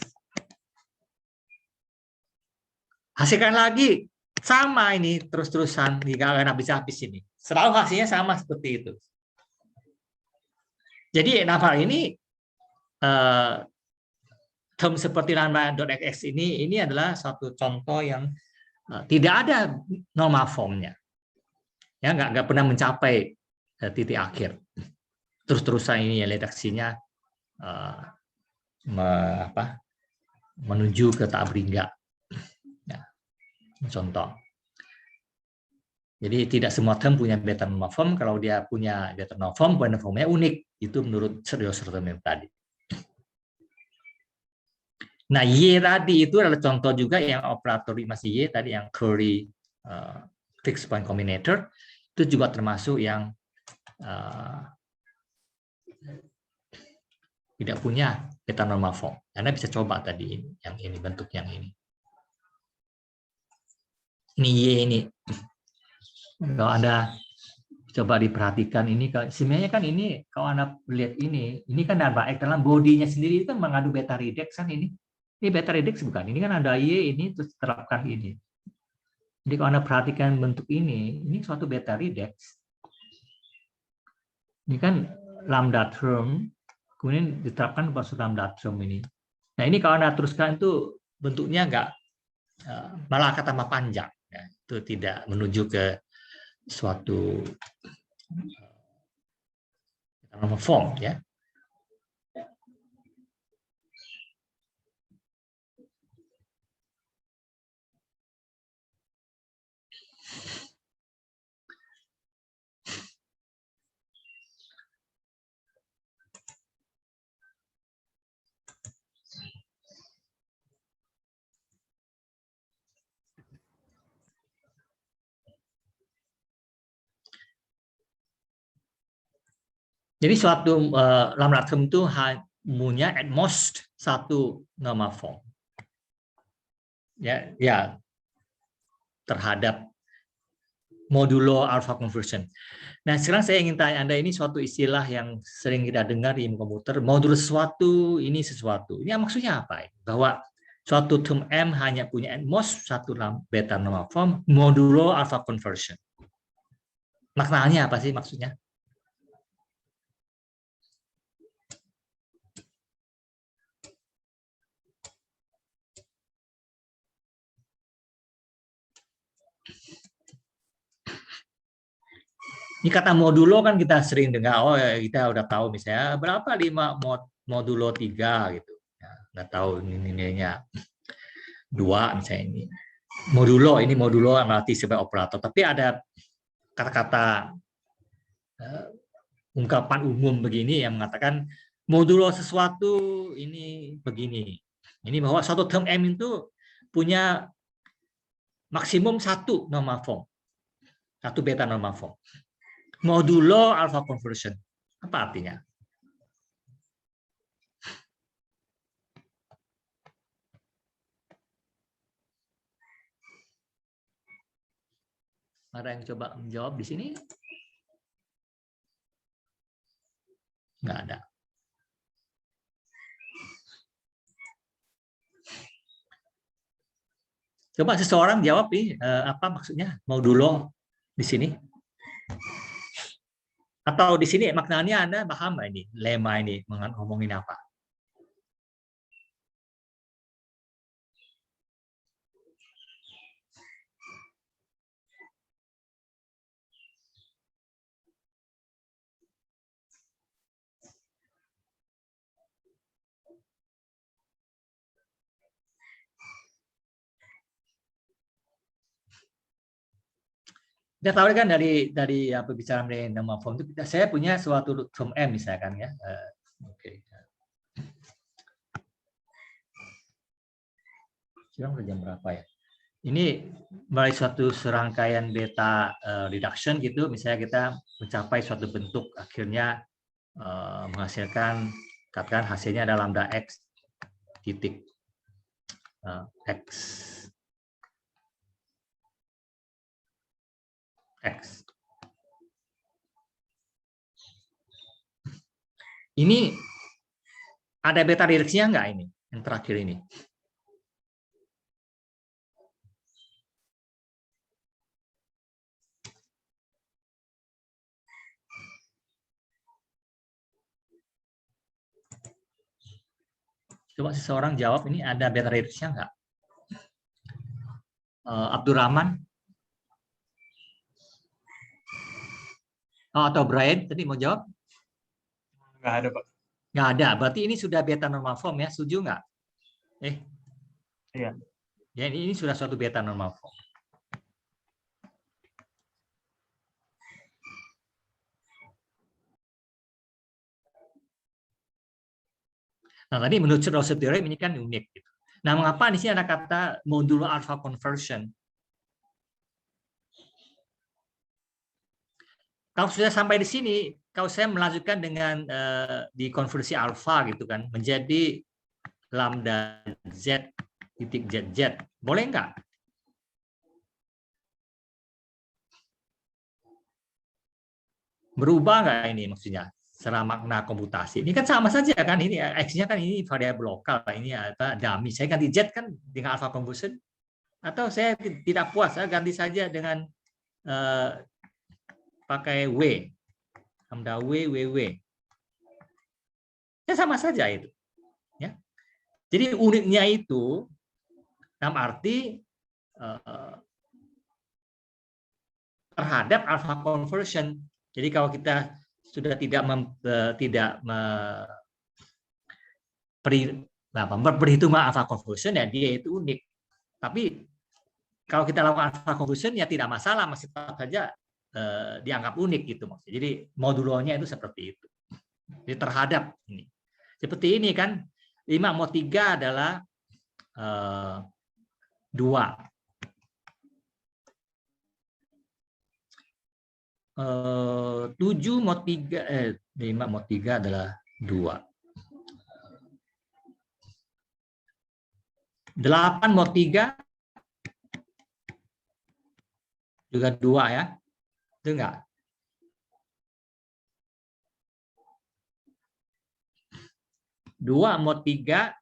Hasilkan lagi, sama ini terus-terusan, nggak akan habis-habis ini. Selalu hasilnya sama seperti itu. Jadi nama ini term seperti lambda.xx ini adalah satu contoh yang tidak ada normal formnya, ya nggak pernah mencapai titik akhir. Terus-terusan ini ya redaksinya menuju ke tak beringgak. Ya, contoh. Jadi tidak semua term punya beta normal form. Kalau dia punya beta normal form, beta formnya unik. Itu menurut term yang tadi. Nah, Y tadi itu adalah contoh juga yang operator masih Y tadi yang Curry fixed point combinator itu juga termasuk yang tidak punya beta normal form. Anda bisa coba tadi yang ini bentuk yang ini. Ini Y ini. Kalau Anda coba diperhatikan ini, sebenarnya kan ini kalau Anda lihat ini kan dalam bodinya sendiri itu kan mengandung beta redex kan ini. Ini beta redex bukan? Ini kan ada Y ini terus terapkan ini. Jadi kalau Anda perhatikan bentuk ini suatu beta redex. Ini kan lambda term, kemudian diterapkan pada lambda term ini. Nah ini kalau Anda teruskan itu bentuknya enggak, malah kata tambah panjang. Ya. Itu tidak menuju ke suatu form ya. Jadi suatu lambda term itu punya at most satu normal form. Ya, terhadap modulo alpha conversion. Nah, sekarang saya ingin tanya Anda, ini suatu istilah yang sering kita dengar di ilmu komputer, modulo sesuatu, ini sesuatu. Ini maksudnya apa? Bahwa suatu term M hanya punya at most satu beta normal form, modulo alpha conversion. Maknanya apa sih maksudnya? Ini kata modulo kan kita sering dengar, oh ya, kita udah tahu misalnya berapa 5 modulo 3 gitu. Ya, nggak tahu ini nilainya 2 misalnya ini. Ini modulo arti sebagai operator. Tapi ada kata-kata ungkapan umum begini yang mengatakan modulo sesuatu ini begini. Ini bahwa suatu term M itu punya maksimum satu normal form. Satu beta normal form. Modulo alpha conversion. Apa artinya? Ada yang coba menjawab di sini? Nggak ada. Coba seseorang jawab nih, apa maksudnya modulo di sini? Atau di sini maknanya Anda paham nggak ini? Lema ini ngomongin apa? Kita tahu kan dari pembicaraan dari nama form itu saya punya suatu term M misalkan ya. Oke. Sekarang jam berapa ya? Ini melalui suatu serangkaian beta reduction gitu, misalnya kita mencapai suatu bentuk akhirnya menghasilkan, katakan hasilnya adalah lambda x titik x. Ini ada beta reduksinya nggak ini? Yang terakhir ini. Coba seseorang jawab, ini ada beta reduksinya nggak? Abdurrahman? Atau Brian tadi mau jawab? Nggak ada, Pak. Nggak ada. Berarti ini sudah beta normal form ya, setuju nggak? Iya. Ya, ini sudah suatu beta normal form. Nah, tadi menurut Rosette theorem ini kan unik. Gitu. Nah, mengapa di sini ada kata modulo alpha conversion? Kalau sudah sampai di sini, kalau saya melanjutkan dengan di konversi alpha gitu kan, menjadi lambda z titik zz, boleh nggak? Berubah nggak ini maksudnya? Secara makna komputasi. Ini kan sama saja kan, ini x-nya kan ini variabel lokal, ini apa dummy. Saya ganti z kan dengan alpha conversion, atau saya tidak puas, saya ganti saja dengan pakai w, lambda w. Ya sama saja itu. Ya. Jadi uniknya itu dalam arti terhadap alpha conversion. Jadi kalau kita sudah tidak berperhitungan alpha conversion, ya dia itu unik. Tapi kalau kita lakukan alpha conversion ya tidak masalah, masih tetap saja dianggap unik gitu maksudnya. Jadi modulonya itu seperti itu. Jadi terhadap ini. Seperti ini kan 5 mod 3 adalah 2. 7 mod 3, 5 mod 3 adalah 2. 8 mod 3 juga 2 ya. Itu enggak? Dua mod 3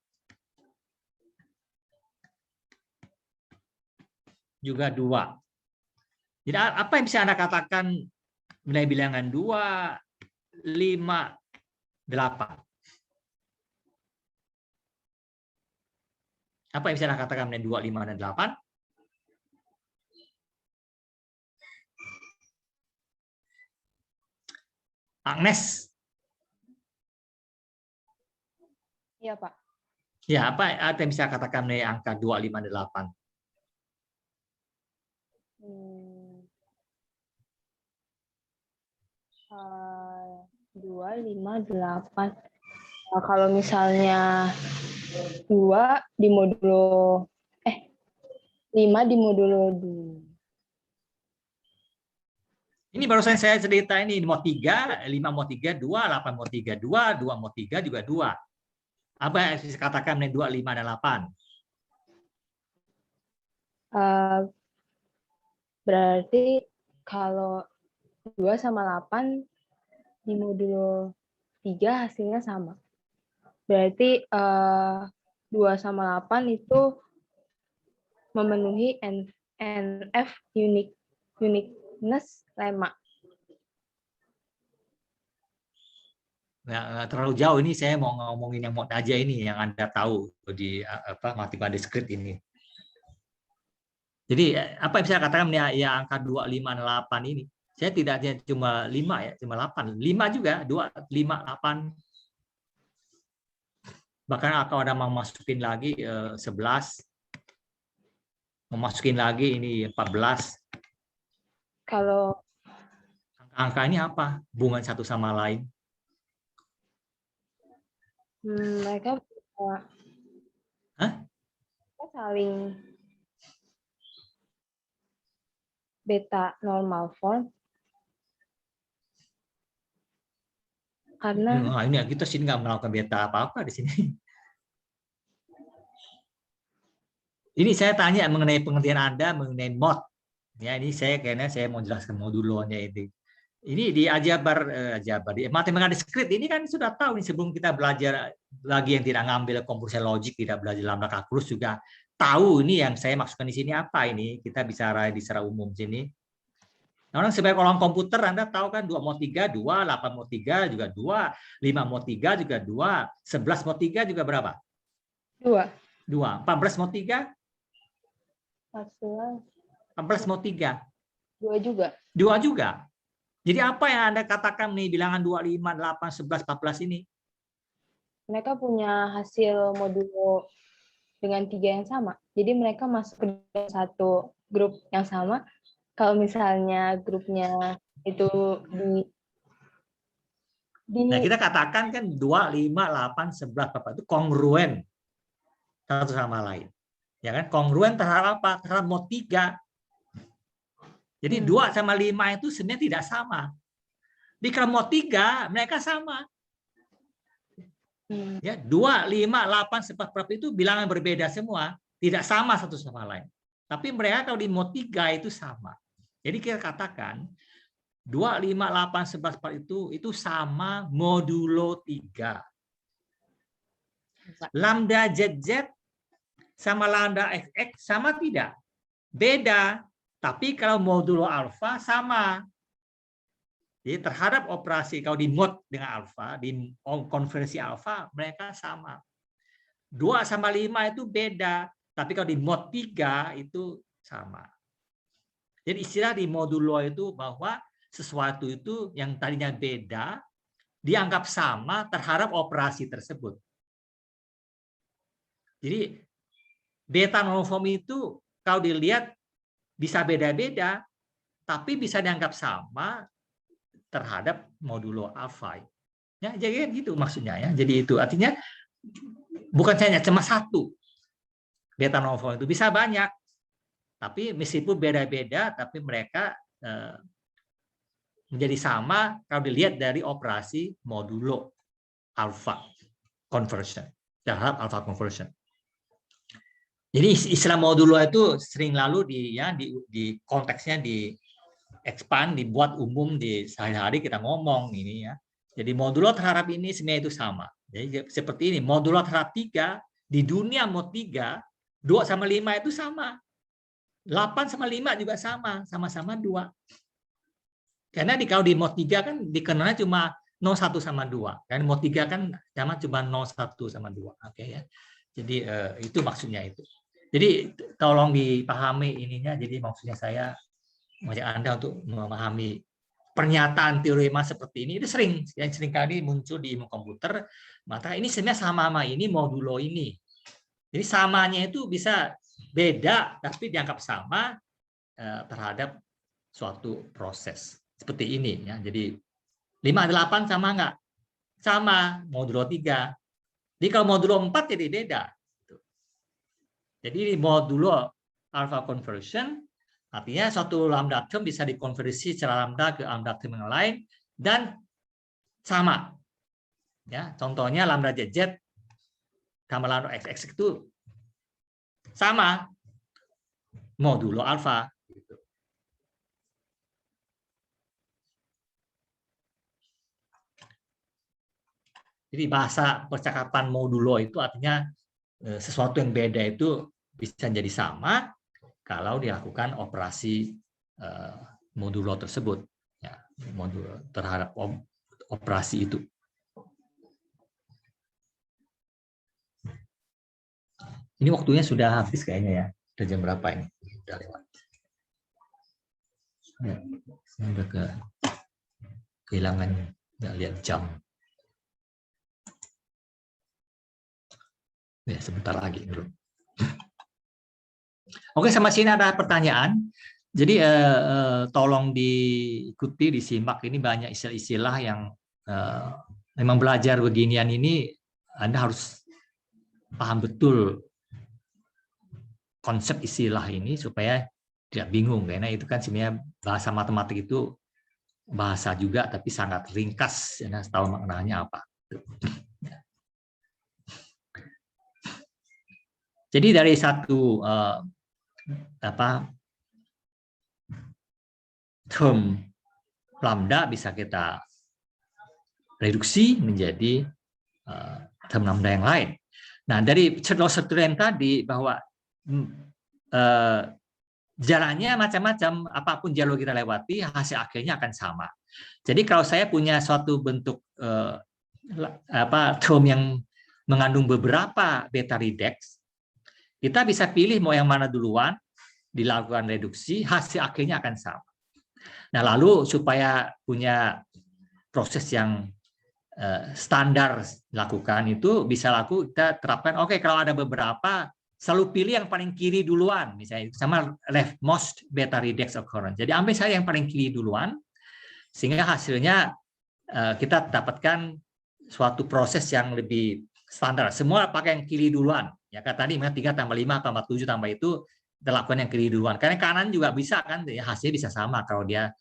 juga 2. Jadi apa yang bisa Anda katakan mengenai bilangan 2, 5, 8? Apa yang bisa Anda katakan mengenai 2, 5, dan 8? Agnes? Iya, Pak. Ya, apa yang bisa katakan mengenai angka 2, 5, dan 8? 2, 5, 8. Nah, kalau misalnya 2 dimodulo 5 dimodulo 2. Ini barusan saya cerita ini mod 3, 5 mod 3, 2, 8 mod 3, 2, 2 mod 3 juga 2. Apa yang bisa katakan mengenai 2, 5, dan 8? Berarti kalau 2 sama 8 dimodulo 3 hasilnya sama. Berarti 2 sama 8 itu memenuhi NF uniqueness lemma. Nah, terlalu jauh ini, saya mau ngomongin yang mod aja ini yang Anda tahu di matematika diskrit ini. Jadi apa yang bisa katakan ya angka 2, 5, 8 ini? Saya tidak cuma 5 ya, cuma 8. 5 juga, 2, 5, 8. Bahkan kalau ada mau masukin lagi 11, memasukin lagi ini 14. Kalau angka ini apa? Hubungan satu sama lain. Mereka saling beta normal form karena ini kita sini nggak melakukan beta apa-apa di sini. Ini saya tanya mengenai pengertian Anda mengenai mod. Ya, ini kayaknya saya mau jelaskan modulonya ini. Ini di aljabar di matematika diskrit ini kan sudah tahu nih, sebelum kita belajar lagi yang tidak ngambil komputer logik, tidak belajar lambda kalkulus juga tahu ini yang saya maksudkan di sini apa ini. Kita bicara di secara umum sini. Orang sebagai orang komputer Anda tahu kan 2 mod 3 2, 8 mod 3 juga 2, 5 mod 3 juga 2, 11 mod 3 juga berapa? 2. 14 mod 3? 14 mod 3. 2 juga. 2 juga. Jadi apa yang Anda katakan nih bilangan 2, 5, 8, 11, 14 ini? Mereka punya hasil modulo dengan 3 yang sama. Jadi mereka masuk ke dalam satu grup yang sama. Kalau misalnya grupnya itu nah, kita katakan kan 2, 5, 8, 11, 14 itu kongruen satu sama lain. Ya kan? Kongruen terhadap apa? Terhadap mod 3. Jadi 2 sama 5 itu sebenarnya tidak sama. Di kalau mod 3 mereka sama. Ya, 2, 5, 8, 11 itu bilangan berbeda semua, tidak sama satu sama lain. Tapi mereka kalau di mod 3 itu sama. Jadi kita katakan 2, 5, 8, 11 itu sama modulo 3. Lambda ZZ sama lambda XX sama tidak? Beda. Tapi kalau modulo alfa sama. Jadi terhadap operasi kalau di mod dengan alfa, di konversi alfa mereka sama. 2 sama 5 itu beda, tapi kalau di mod 3 itu sama. Jadi istilah di modulo itu bahwa sesuatu itu yang tadinya beda dianggap sama terhadap operasi tersebut. Jadi beta normal itu kalau dilihat bisa beda-beda, tapi bisa dianggap sama terhadap modulo alfa. Ya, jadi gitu maksudnya ya. Jadi itu artinya bukan hanya cuma satu beta normal itu, bisa banyak. Tapi meskipun beda-beda, tapi mereka menjadi sama kalau dilihat dari operasi modulo alpha conversion, terhadap alpha conversion. Jadi istilah modulo itu sering lalu di konteksnya di expand, dibuat umum di sehari-hari kita ngomong ini ya. Jadi modulo terhadap ini sebenarnya itu sama. Jadi seperti ini, modulo terhadap 3 di dunia mod 3, 2 sama 5 itu sama. 8 sama 5 juga sama-sama 2. Karena kalau di mod 3 kan dikenalnya cuma 01 sama 2. Dan mod 3 kan cuma 01 sama 2. Oke ya. Jadi itu maksudnya itu. Jadi tolong dipahami ininya. Jadi maksudnya saya mengajak Anda untuk memahami pernyataan teorema seperti ini. Itu sering kali muncul di ilmu komputer. Maka ini sebenarnya sama ini modulo ini. Jadi samanya itu bisa beda tapi dianggap sama terhadap suatu proses. Seperti ini ya. Jadi 5 ada 8 sama enggak? Sama, modulo 3. Jadi kalau modulo 4 jadi beda. Jadi modulo alpha conversion artinya suatu lambda term bisa dikonversi secara lambda ke lambda term yang lain dan sama. Ya, contohnya lambda JZ tambah lambda XX itu sama modulo alpha. Jadi bahasa percakapan modulo itu artinya sesuatu yang beda itu bisa jadi sama kalau dilakukan operasi modulo tersebut, ya, modulo terhadap operasi itu. Ini waktunya sudah habis kayaknya ya. Udah jam berapa ini? Udah lewat. Saya udah kehilangan nggak lihat jam. Ya, sebentar lagi dulu. Oke, sama sini ada pertanyaan. Jadi tolong diikuti, disimak. Ini banyak istilah-istilah yang memang belajar beginian ini Anda harus paham betul konsep istilah ini supaya tidak bingung. Karena itu kan sebenarnya bahasa matematik itu bahasa juga, tapi sangat ringkas. Anda tahu maknanya apa. Jadi dari satu term lambda bisa kita reduksi menjadi term lambda yang lain. Nah, dari contoh yang tadi bahwa jalannya macam-macam, apapun jalur kita lewati, hasil akhirnya akan sama. Jadi kalau saya punya suatu bentuk term yang mengandung beberapa beta redex, kita bisa pilih mau yang mana duluan, dilakukan reduksi, hasil akhirnya akan sama. Nah, lalu supaya punya proses yang standar lakukan itu bisa kita terapkan, oke, kalau ada beberapa, selalu pilih yang paling kiri duluan, misalnya sama leftmost beta redex occurrence. Jadi ambil saya yang paling kiri duluan, sehingga hasilnya kita dapatkan suatu proses yang lebih standar. Semua pakai yang kiri duluan. Ya kan tadi 3 tambah 5 tambah 7 tambah itu kita lakukan yang kiri duluan. Karena kanan juga bisa kan, ya, hasilnya bisa sama kalau dia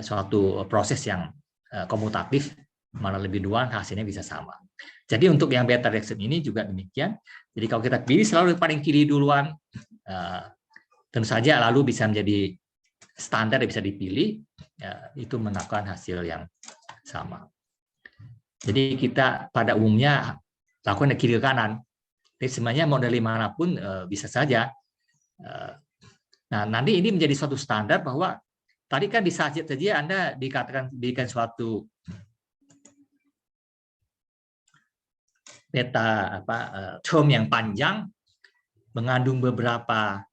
suatu proses yang komutatif, mana lebih duluan hasilnya bisa sama. Jadi untuk yang beta reduction ini juga demikian. Jadi kalau kita pilih selalu yang paling kiri duluan, tentu saja lalu bisa menjadi standar, bisa dipilih, ya, itu mendapatkan hasil yang sama. Jadi kita pada umumnya lakukan dari kiri ke kanan. Jadi sebenarnya model manapun bisa saja. Nah, nanti ini menjadi suatu standar bahwa tadi kan di saja Anda dikatakan suatu beta term yang panjang mengandung beberapa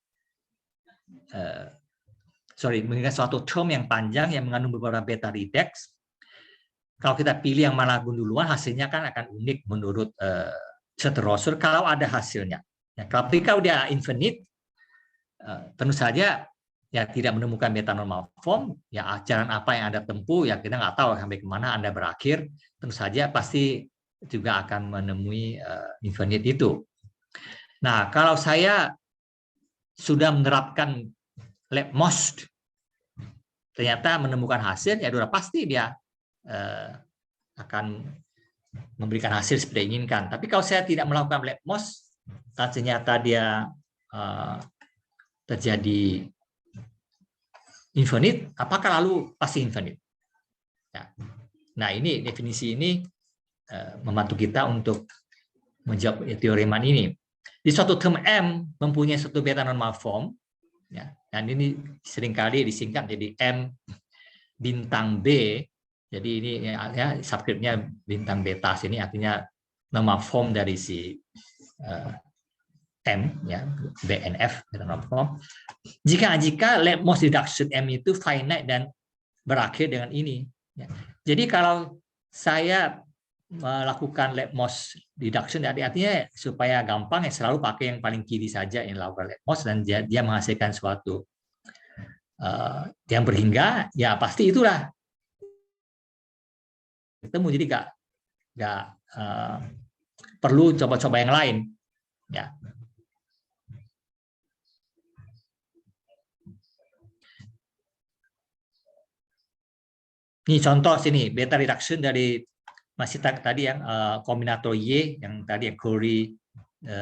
mengandung suatu term yang panjang yang mengandung beberapa beta redex. Kalau kita pilih yang mana duluan, hasilnya kan akan unik menurut seterusur kalau ada hasilnya. Ya, kalau dia infinite, tentu saja ya tidak menemukan beta normal form. Ya jalan apa yang Anda tempuh, ya kita nggak tahu sampai kemana Anda berakhir. Tentu saja pasti juga akan menemui infinite itu. Nah, kalau saya sudah menerapkan leftmost ternyata menemukan hasil, ya sudah pasti dia akan memberikan hasil seperti diinginkan. Tapi kalau saya tidak melakukan black mouse, dan ternyata dia terjadi infinite, apakah lalu pasti infinite? Ya. Nah, ini definisi ini membantu kita untuk menjawab teorema ini. Di suatu term M mempunyai suatu beta normal form, ya, dan ini seringkali disingkat jadi M bintang B. Jadi ini ya subscriptnya bintang beta sini artinya normal form dari si M, ya, BNF beta normal form. Jika lab mouse reduction M itu finite dan berakhir dengan ini. Ya. Jadi kalau saya melakukan lab mouse reduction, artinya supaya gampang ya selalu pakai yang paling kiri saja yang lakukan lab mouse dan dia menghasilkan suatu yang berhingga, ya pasti itulah ketemu. Jadi nggak perlu coba-coba yang lain, ya. Ini contoh sini beta reduction dari masih tadi yang kombinator Y yang tadi yang Curie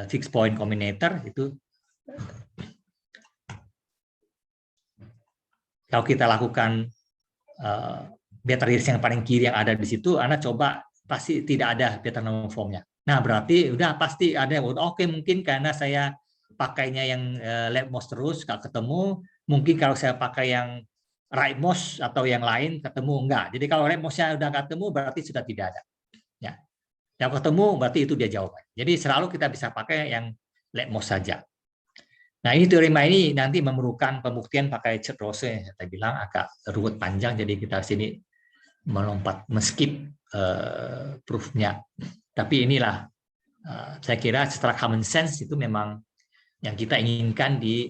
fixed point combinator itu. Kalau kita lakukan beta reduction yang paling kiri yang ada di situ, Anda coba pasti tidak ada beta normal formnya. Nah, berarti udah pasti ada. Oke, mungkin karena saya pakainya yang lab mouse terus nggak ketemu. Mungkin kalau saya pakai yang right mouse atau yang lain ketemu, enggak. Jadi kalau right mouse-nya udah ketemu berarti sudah tidak ada. Ya. Yang ketemu berarti itu dia jawaban. Jadi selalu kita bisa pakai yang lab mouse saja. Nah, ini teorema ini nanti memerlukan pembuktian pakai Church-Rose yang saya bilang agak ruwet panjang, jadi kita sini melompat meskip proof-nya. Tapi inilah saya kira secara common sense itu memang yang kita inginkan di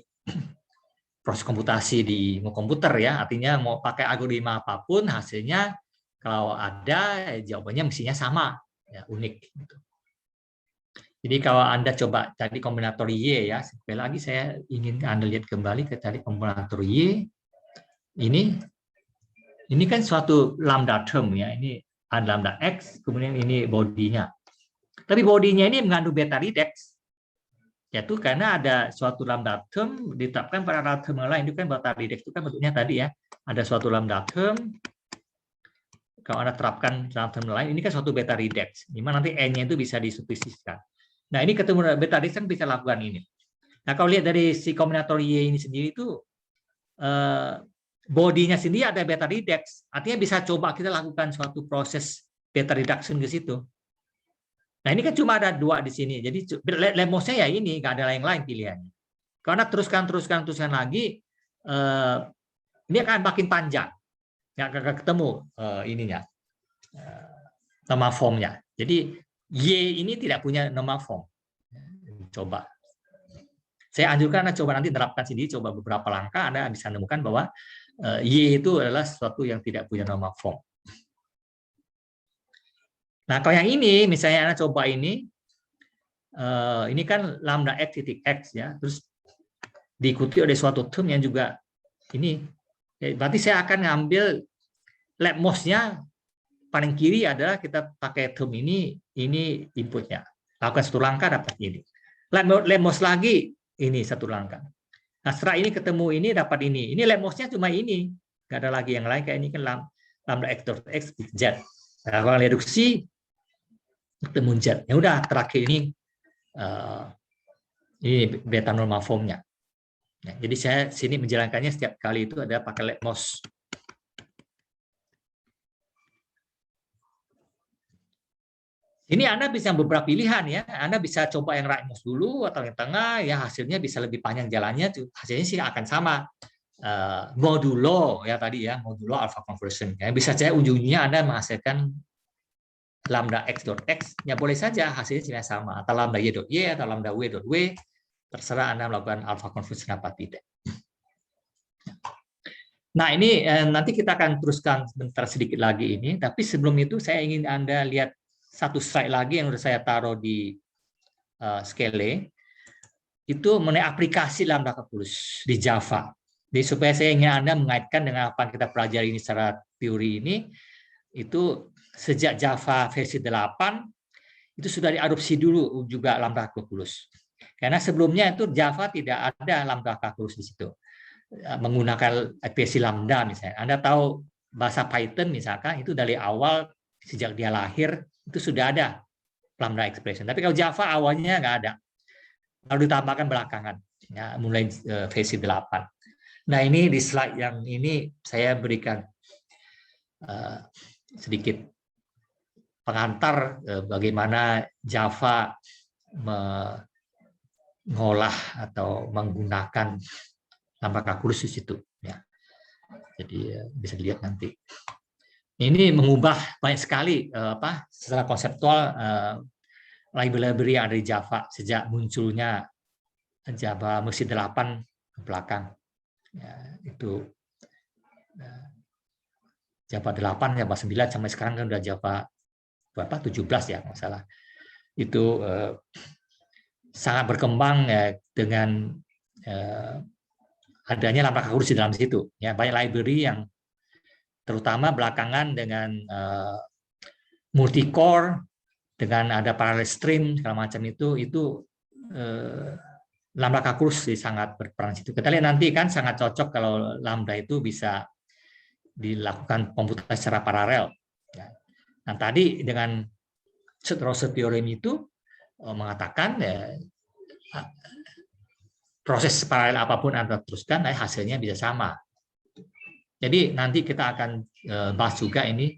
proses komputasi di komputer, ya. Artinya mau pakai algoritma apapun hasilnya kalau ada jawabannya mestinya sama, ya, unik gitu. Jadi kalau Anda coba cari kombinator Y, ya, sekali lagi saya ingin Anda lihat kembali ke cari kombinator Y. Ini kan suatu lambda term, ya. Ini ada lambda X, kemudian ini bodinya. Tapi bodinya ini mengandung beta redox. Yaitu karena ada suatu lambda term ditetapkan pada lambda term lain. Itu kan beta redox itu kan bentuknya tadi, ya. Ada suatu lambda term. Kalau Anda terapkan dalam term lain, ini kan suatu beta redox. Di mana nanti N-nya itu bisa disubstitusikan. Nah, ini ketemu beta redox kan bisa lakukan ini. Nah, kalau lihat dari si kombinator Y ini sendiri itu bodinya sendiri ada beta redox. Artinya bisa coba kita lakukan suatu proses beta reduction ke situ. Nah, ini kan cuma ada dua di sini. Jadi lab mouse-nya ya ini, nggak ada lain-lain pilihannya. Karena teruskan lagi, ini akan makin panjang. Nggak ketemu ininya, normal form-nya. Jadi Y ini tidak punya normal form. Coba. Saya anjurkan Anda coba nanti terapkan sendiri, coba beberapa langkah, Anda bisa menemukan bahwa Y itu adalah sesuatu yang tidak punya normal form. Nah, kalau yang ini, misalnya Anda coba ini kan lambda X titik X, ya, terus diikuti oleh suatu term yang juga ini. Berarti saya akan ngambil lab mouse-nya paling kiri adalah kita pakai term ini inputnya. Lakukan satu langkah dapat ini. Lab mouse lagi ini satu langkah. Nah, setelah ini ketemu ini dapat ini. Ini lab mouse-nya cuma ini. Nggak ada lagi yang lain, kayak ini kan lambda X dot X Z. Nah, kalau reduksi ketemu Z. Ya udah, terakhir ini beta normal form-nya. Nah, jadi saya sini menjalankannya setiap kali itu ada pakai lab mouse. Ini Anda bisa beberapa pilihan, ya. Anda bisa coba yang right mouse dulu atau yang tengah, ya hasilnya bisa lebih panjang jalannya. Hasilnya sih akan sama. Modulo ya tadi, ya, modulo alpha conversion. Ya, bisa saja ujungnya Anda menghasilkan lambda X dot X, ya boleh saja hasilnya sama. Atau lambda Y dot Y atau lambda W dot W. Terserah Anda melakukan alpha conversion apa tidak. Nah, ini nanti kita akan teruskan sebentar sedikit lagi ini. Tapi sebelum itu saya ingin Anda lihat satu slide lagi yang sudah saya taruh di Scale. Itu mengenai aplikasi lambda calculus di Java. Jadi supaya saya ingin Anda mengaitkan dengan apa yang kita pelajari ini secara teori ini, itu sejak Java versi 8 itu sudah diadopsi dulu juga lambda calculus. Karena sebelumnya itu Java tidak ada lambda calculus di situ. Menggunakan ekspresi lambda misalnya. Anda tahu bahasa Python misalkan itu dari awal sejak dia lahir itu sudah ada lambda expression. Tapi kalau Java awalnya nggak ada. Lalu ditambahkan belakangan, ya, mulai versi 8. Nah ini di slide yang ini saya berikan sedikit pengantar bagaimana Java mengolah atau menggunakan lambda calculus di situ. Ya. Jadi bisa dilihat nanti. Ini mengubah banyak sekali secara konseptual library yang ada di Java sejak munculnya Java versi 8 ke belakang. Ya, itu Java 8, Java 9 sampai sekarang kan udah Java berapa 17 ya nggak salah. Itu sangat berkembang ya, dengan adanya lambda calculus di dalam situ. Ya, banyak library yang terutama belakangan dengan multicore, dengan ada parallel stream segala macam itu lambda calculus sangat berperan di situ. Kita lihat nanti kan sangat cocok kalau lambda itu bisa dilakukan komputasi secara paralel. Ya. Nah tadi dengan Rose theorem itu mengatakan ya, proses paralel apapun Anda teruskan, hasilnya bisa sama. Jadi nanti kita akan bahas juga ini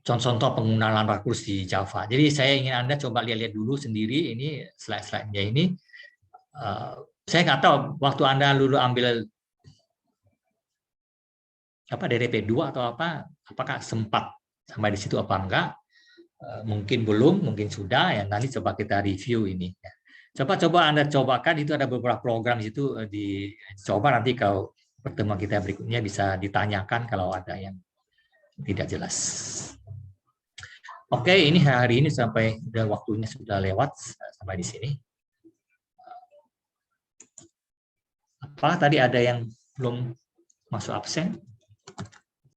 contoh penggunaan lambda calculus di Java. Jadi saya ingin Anda coba lihat-lihat dulu sendiri ini slide-slide-nya ini. Saya nggak tahu waktu Anda dulu ambil DDP 2 atau apakah sempat sampai di situ apa enggak? Mungkin belum, mungkin sudah. Ya nanti coba kita review ini. Coba Anda cobakan, itu ada beberapa program di situ, dicoba nanti kalau pertemuan kita berikutnya bisa ditanyakan kalau ada yang tidak jelas. Oke, ini hari ini sampai waktunya sudah lewat sampai di sini. Apa tadi ada yang belum masuk absen?